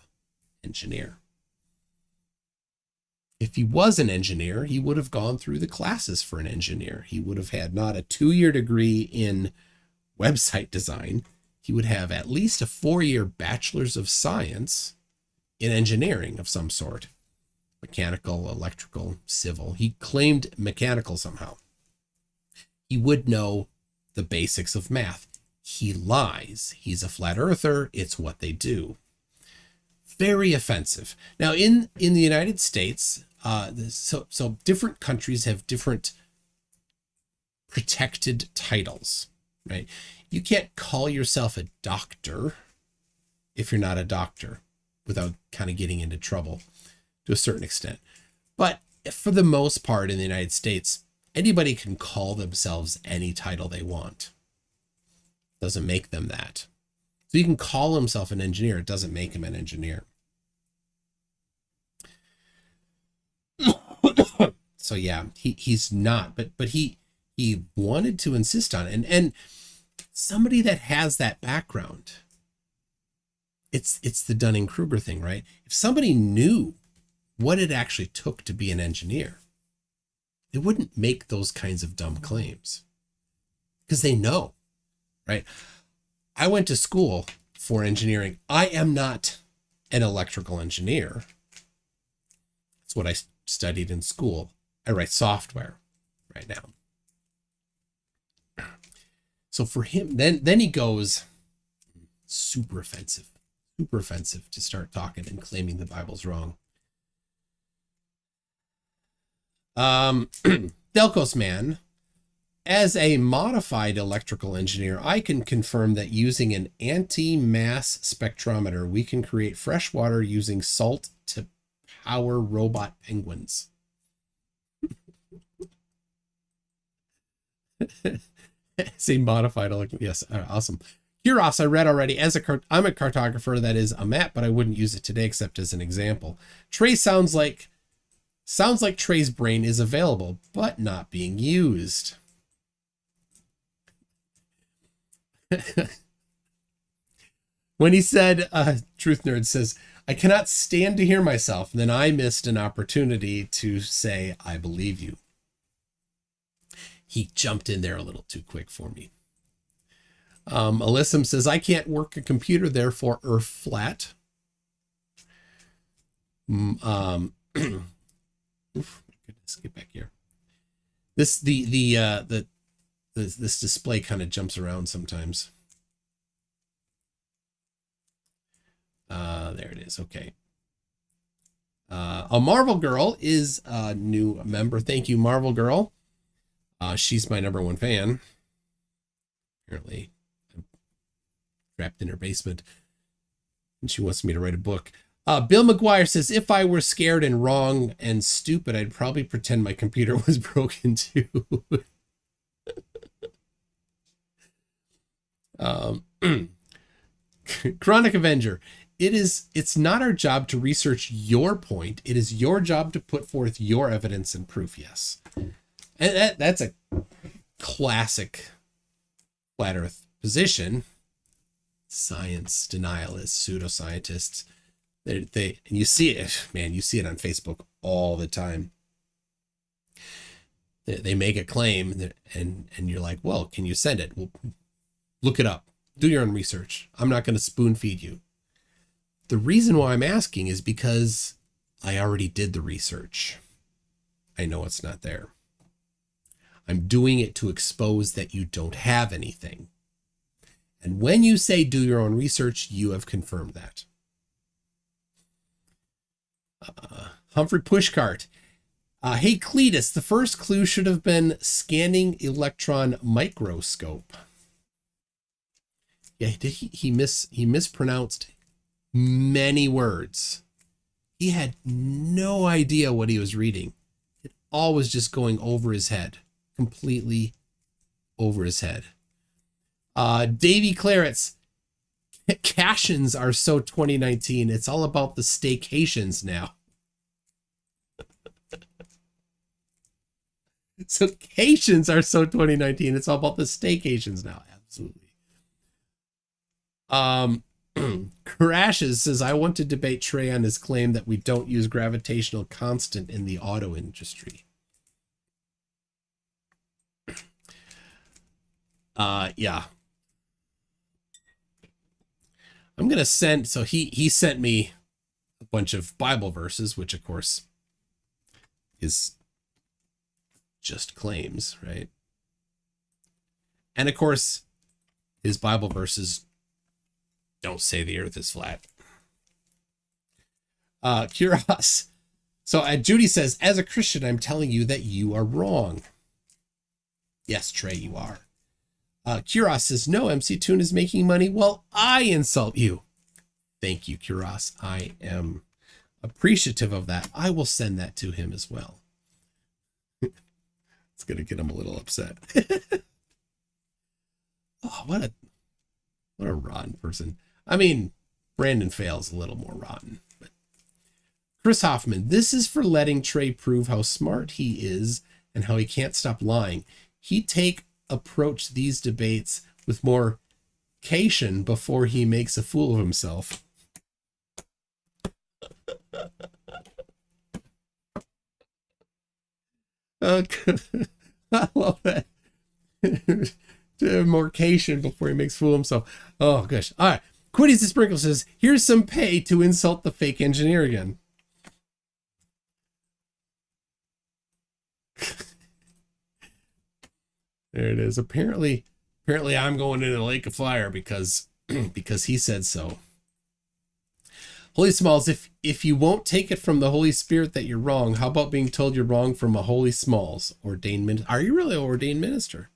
Speaker 1: engineer. If he was an engineer, he would have gone through the classes for an engineer. He would have had not a 2-year degree in website design. He would have at least a 4-year bachelor's of science in engineering of some sort. Mechanical, electrical, civil. He claimed mechanical somehow. He would know the basics of math. He lies. He's a flat earther. It's what they do. Very offensive. Now, in the United States, so different countries have different protected titles, right? You can't call yourself a doctor if you're not a doctor without kind of getting into trouble to a certain extent. But for the most part in the United States, anybody can call themselves any title they want. Doesn't make them that. So you can call himself an engineer. It doesn't make him an engineer. So yeah, he's not, but he wanted to insist on it. And somebody that has that background, it's the Dunning-Kruger thing, right? If somebody knew what it actually took to be an engineer, they wouldn't make those kinds of dumb claims because they know. Right. I went to school for engineering. I am not an electrical engineer. That's what I studied in school. I write software right now. So for him, then he goes super offensive to start talking and claiming the Bible's wrong. Delcos Man. As a modified electrical engineer, I can confirm that using an anti-mass spectrometer, we can create fresh water using salt to power robot penguins. As a modified electrical, yes, awesome. Kuros, I read already. I'm a cartographer, that is a map, but I wouldn't use it today except as an example. Trey sounds like Trey's brain is available, but not being used. When he said, Truth Nerd says, I cannot stand to hear myself, then I missed an opportunity to say, I believe you. He jumped in there a little too quick for me. Alyssum says, I can't work a computer, therefore Earth flat. Oof, goodness, get back here. This display kind of jumps around sometimes. There it is. Okay. A Marvel Girl is a new member. Thank you, Marvel Girl. She's my #1 fan. Apparently, I'm trapped in her basement, and she wants me to write a book. Bill McGuire says, if I were scared and wrong and stupid, I'd probably pretend my computer was broken too. Chronic Avenger. It's not our job to research your point. It is your job to put forth your evidence and proof. Yes. And that's a classic flat earth position. Science denialists, pseudoscientists. And you see it, man, you see it on Facebook all the time. They make a claim and you're like, well, can you send it? Well, look it up. Do your own research. I'm not going to spoon feed you. The reason why I'm asking is because I already did the research. I know it's not there. I'm doing it to expose that you don't have anything. And when you say do your own research, you have confirmed that. Humphrey Pushcart. Hey, Cletus, the first clue should have been scanning electron microscope. Yeah, he mispronounced many words. He had no idea what he was reading. It all was just going over his head, completely over his head. Davy Clarets. Cations are so 2019. It's all about the staycations now. So Cations are so 2019. It's all about the staycations now. Absolutely. Crashes says, I want to debate Trey on his claim that we don't use gravitational constant in the auto industry. Yeah. I'm going to send, so he sent me a bunch of Bible verses, which of course is just claims, right? And of course, his Bible verses don't say the earth is flat. Kuros. So Judy says, as a Christian, I'm telling you that you are wrong. Yes, Trey, you are. Kuros says, no, MC Toon is making money while I insult you. Thank you, Kuros. I am appreciative of that. I will send that to him as well. It's going to get him a little upset. Oh, what a rotten person. I mean, Brandon Fails a little more rotten. But Chris Hoffman, this is for letting Trey prove how smart he is and how he can't stop lying. He'd approach these debates with more caution before he makes a fool of himself. I love that. More caution before he makes a fool of himself. Oh, gosh. All right. Quiddies the Sprinkle says, here's some pay to insult the fake engineer again. There it is. Apparently I'm going into the Lake of Fire because he said so. Holy Smalls, if you won't take it from the Holy Spirit that you're wrong, how about being told you're wrong from a Holy Smalls ordained minister? Are you really an ordained minister?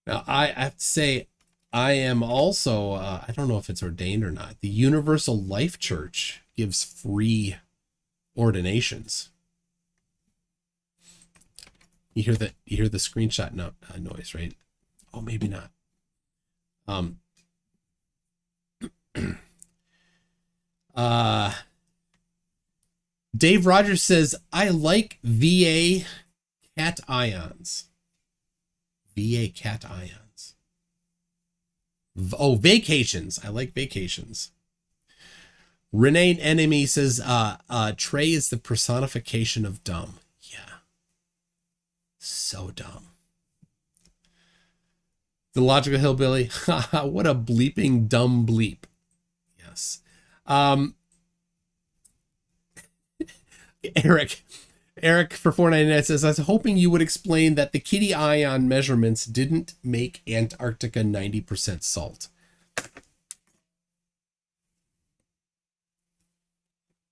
Speaker 1: Now, I have to say, I am also, I don't know if it's ordained or not. The Universal Life Church gives free ordinations. You hear the screenshot noise, right? Oh, maybe not. Dave Rogers says, I like VA cat ions. VA cat ions. Oh, vacations. I like vacations. Renee Enemy says, Trey is the personification of dumb. Yeah. So dumb. The Logical Hillbilly. What a bleeping dumb bleep. Yes. Eric for 499 says, I was hoping you would explain that the kitty ion measurements didn't make Antarctica 90% salt.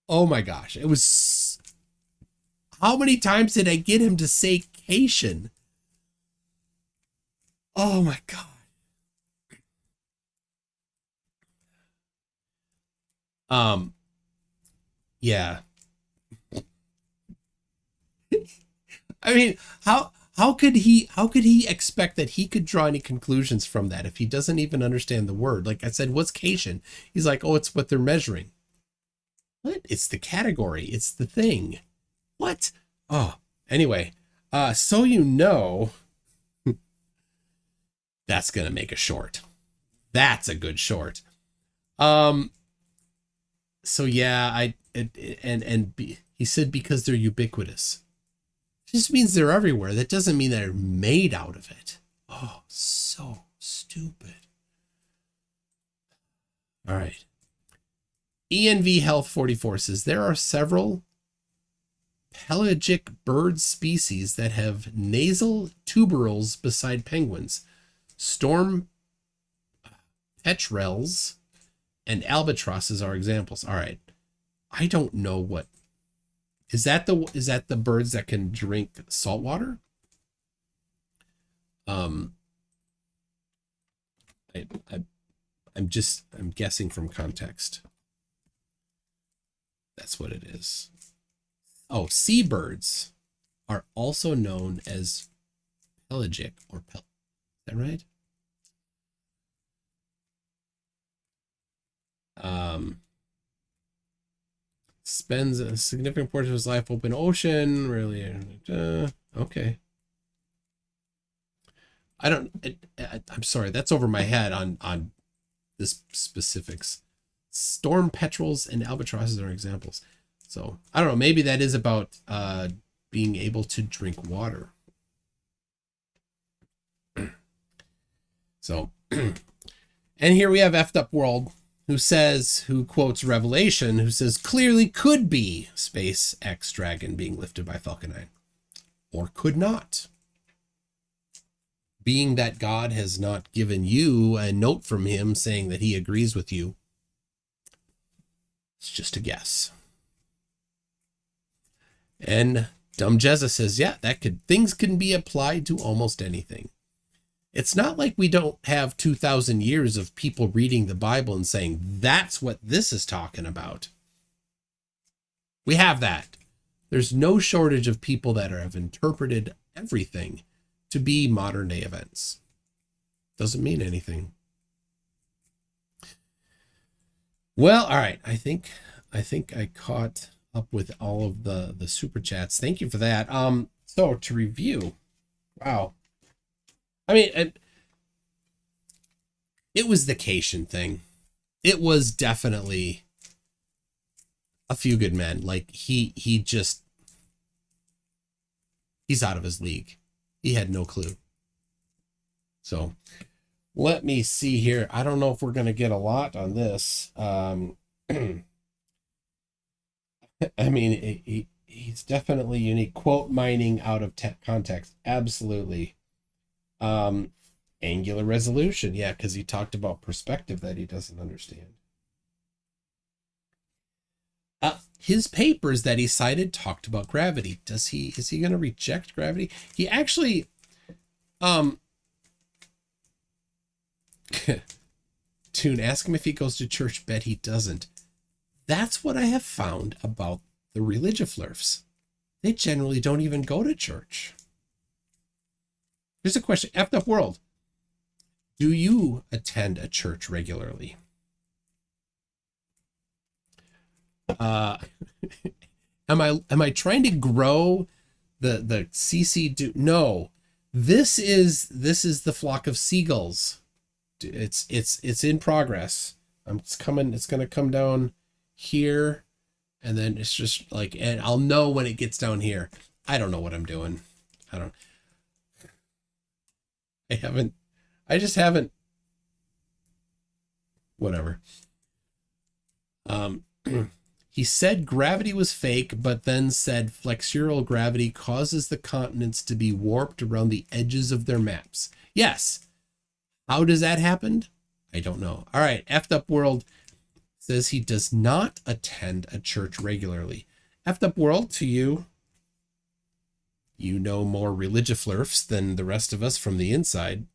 Speaker 1: Oh my gosh. It was... How many times did I get him to say cation? Oh my God. Yeah. I mean, how could he expect that he could draw any conclusions from that if he doesn't even understand the word? Like I said, what's cation? He's like, oh, it's what they're measuring. What? It's the category. It's the thing. What? Oh, anyway, so you know, that's gonna make a short. That's a good short. So yeah, he said because they're ubiquitous. It just means they're everywhere. That doesn't mean they're made out of it. Oh, so stupid. All right. ENV Health 44 says there are several pelagic bird species that have nasal tuberals beside penguins. Storm petrels and albatrosses are examples. All right. I don't know what is that the birds that can drink salt water? I'm guessing from context. That's what it is. Oh, seabirds are also known as pelagic or is that right? Spends a significant portion of his life open ocean. Really, okay. I'm sorry, that's over my head on this specifics. Storm petrels and albatrosses are examples. So I don't know. Maybe that is about being able to drink water. So, and here we have Effed Up World, who quotes Revelation, who says clearly could be SpaceX Dragon being lifted by Falcon 9, or could not. Being that God has not given you a note from him saying that he agrees with you, it's just a guess. And Dumb Jezza says, yeah, things can be applied to almost anything. It's not like we don't have 2,000 years of people reading the Bible and saying, that's what this is talking about. We have that. There's no shortage of people that have interpreted everything to be modern day events. Doesn't mean anything. Well, all right. I think I caught up with all of the super chats. Thank you for that. So to review, wow. I mean, it was the Cation thing. It was definitely a few good men. Like he's out of his league. He had no clue. So let me see here. I don't know if we're going to get a lot on this. I mean, he's definitely unique. Quote mining out of context. Absolutely. Angular resolution. Yeah, because he talked about perspective that he doesn't understand. His papers that he cited talked about gravity. Is he going to reject gravity? He actually, Tune, ask him if he goes to church. Bet he doesn't. That's what I have found about the religiflurfs. They generally don't even go to church. Here's a question. Effed Up World. Do you attend a church regularly? Am I trying to grow the CC? No, this is the flock of seagulls. It's in progress. It's coming. It's gonna come down here, and then it's just like, and I'll know when it gets down here. I don't know what I'm doing. I just haven't. Whatever. He said gravity was fake, but then said flexural gravity causes the continents to be warped around the edges of their maps. Yes. How does that happen? I don't know. All right. Effed Up World says he does not attend a church regularly. Effed Up World, to you, you know more religiflurfs than the rest of us from the inside.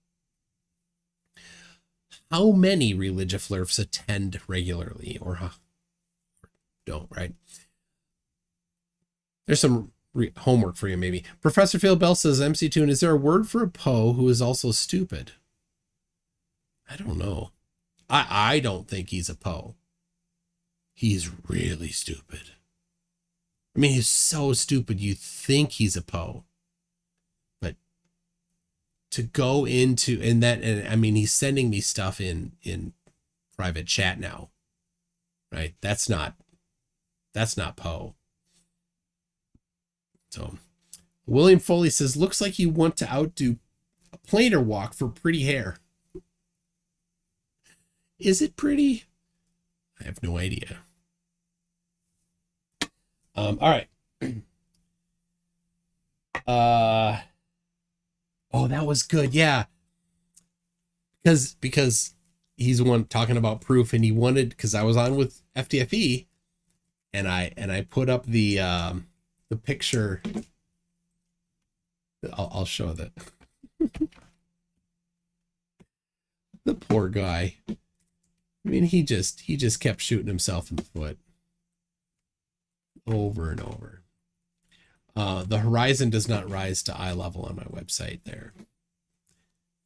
Speaker 1: How many religiflurfs attend regularly or don't, right? There's some homework for you, maybe. Professor Phil Bell says, MC Tune, is there a word for a Poe who is also stupid? I don't know. I don't think he's a Poe. He's really stupid. I mean, he's so stupid you think he's a Poe. But to go into, and I mean, he's sending me stuff in private chat now, right? That's not Poe. So William Foley says, looks like you want to outdo a planar walk for pretty hair. Is it pretty? I have no idea. All right. Oh, that was good. Yeah. Because he's the one talking about proof, and he wanted, because I was on with FDFE, and I put up the picture. I'll show that. The poor guy. I mean, he just kept shooting himself in the foot over and over. The horizon does not rise to eye level on my website there.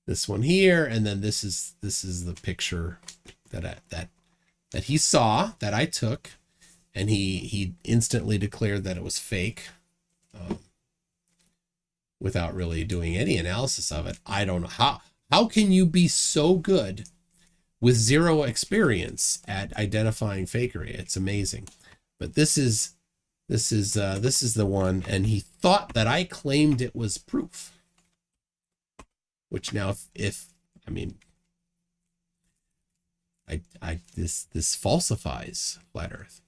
Speaker 1: This one here, and then this is the picture that he saw, that I took, and he instantly declared that it was fake, without really doing any analysis of it. I don't know how can you be so good with zero experience at identifying fakery? It's amazing. But this is the one, and he thought that I claimed it was proof. Which now, if I mean, this falsifies flat Earth.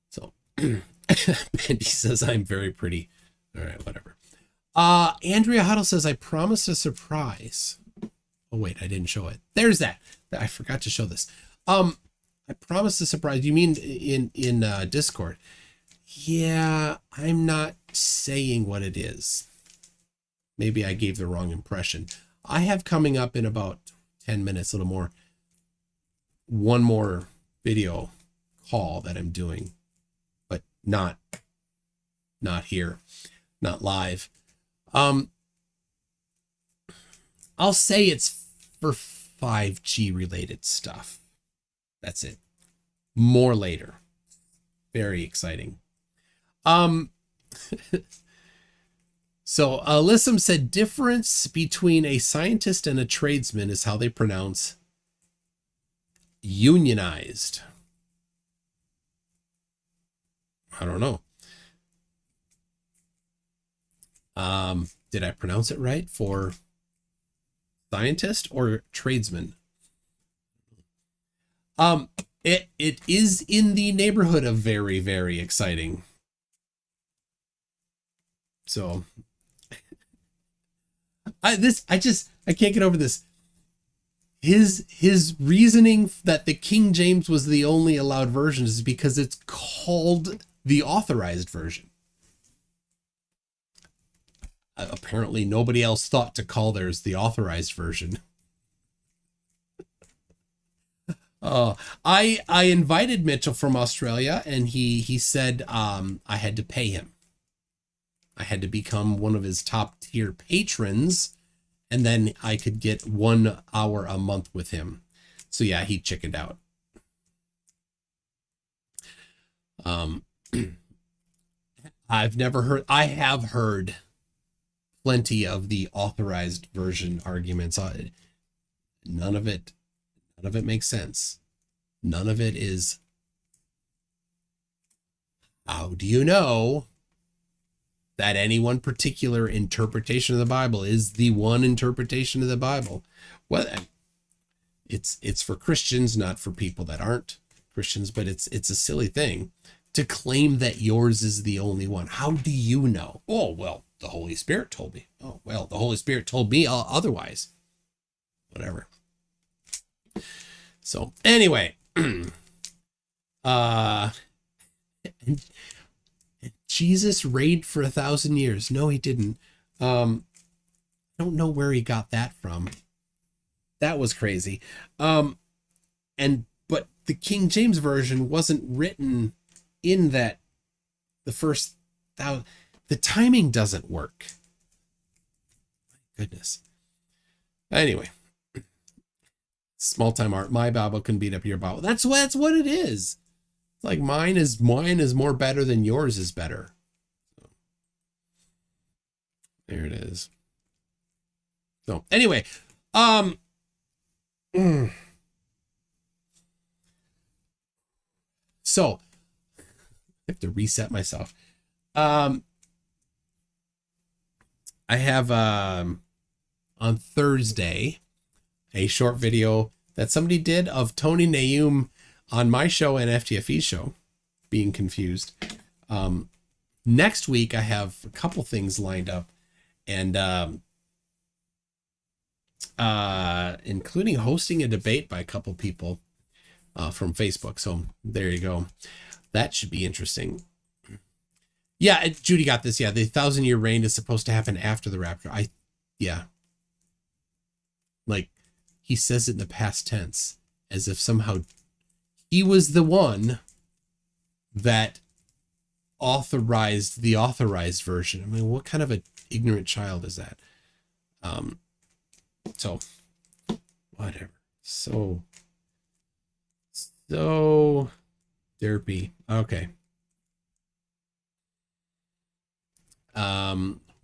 Speaker 1: So Bendy says I'm very pretty. All right, whatever. Andrea Huddle says I promised a surprise. Oh wait, I didn't show it. There's that. I forgot to show this. I promised a surprise. You mean in Discord? Yeah, I'm not saying what it is. Maybe I gave the wrong impression. I have coming up in about 10 minutes, a little more, one more video call that I'm doing, but not here, not live. I'll say it's for 5G related stuff. That's it. More later. Very exciting. So Alyssum said difference between a scientist and a tradesman is how they pronounce unionized. I don't know. Did I pronounce it right for scientist or tradesman? It is in the neighborhood of very, very exciting. So I can't get over this. His reasoning that the King James was the only allowed version is because it's called the authorized version. Apparently nobody else thought to call theirs the authorized version. I invited Mitchell from Australia, and he said I had to pay him. I had to become one of his top tier patrons, and then I could get 1 hour a month with him. So yeah, he chickened out. I have heard plenty of the authorized version arguments. None of it makes sense. None of it is, how do you know that any one particular interpretation of the Bible is the one interpretation of the Bible? Well, it's for Christians, not for people that aren't Christians, but it's a silly thing to claim that yours is the only one. How do you know? Oh, well, the Holy Spirit told me. Oh, well, the Holy Spirit told me otherwise. Whatever. So anyway, Jesus reigned for 1,000 years. No, he didn't. I don't know where he got that from. That was crazy. But the King James version wasn't written in that the first thousand. The timing doesn't work. My goodness. Anyway, small time art. My Bible can beat up your Bible. That's what it is. It's like mine is more better than yours is better. So, there it is. So anyway, so I have to reset myself. I have on Thursday a short video that somebody did of Tony Nayum on my show and FTFE show. being confused. Next week I have a couple things lined up, and including hosting a debate by a couple people from Facebook. So there you go. That should be interesting. Yeah, Judy got this. Yeah, the 1,000-year reign is supposed to happen after the rapture. Yeah. Like, he says it in the past tense, as if somehow he was the one that authorized the authorized version. I mean, what kind of an ignorant child is that? So whatever. So derpy. Okay.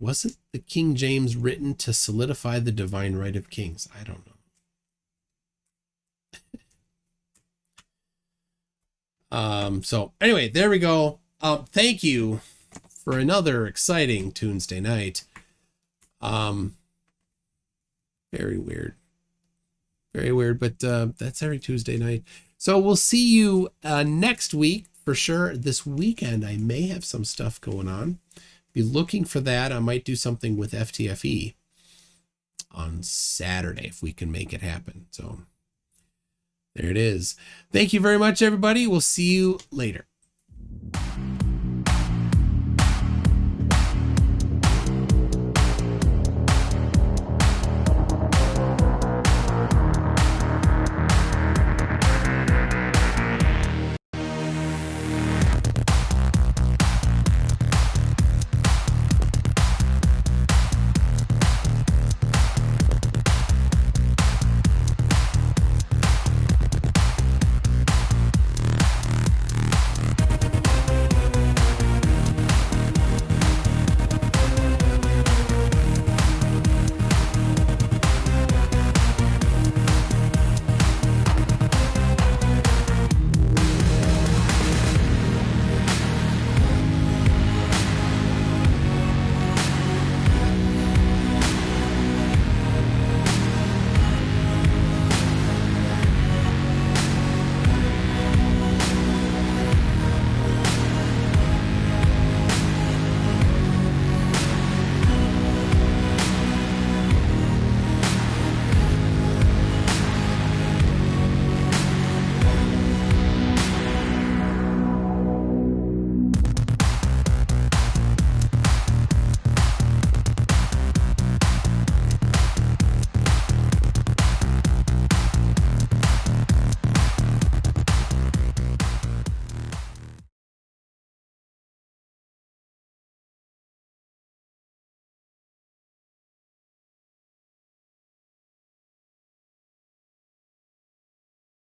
Speaker 1: Wasn't the King James written to solidify the divine right of kings? I don't know. So anyway, there we go. Thank you for another exciting Tuesday night. Very weird, but that's every Tuesday night. So we'll see you next week for sure. This weekend I may have some stuff going on. Be looking for that. I might do something with FTFE on Saturday if we can make it happen. So there it is. Thank you very much, everybody. We'll see you later.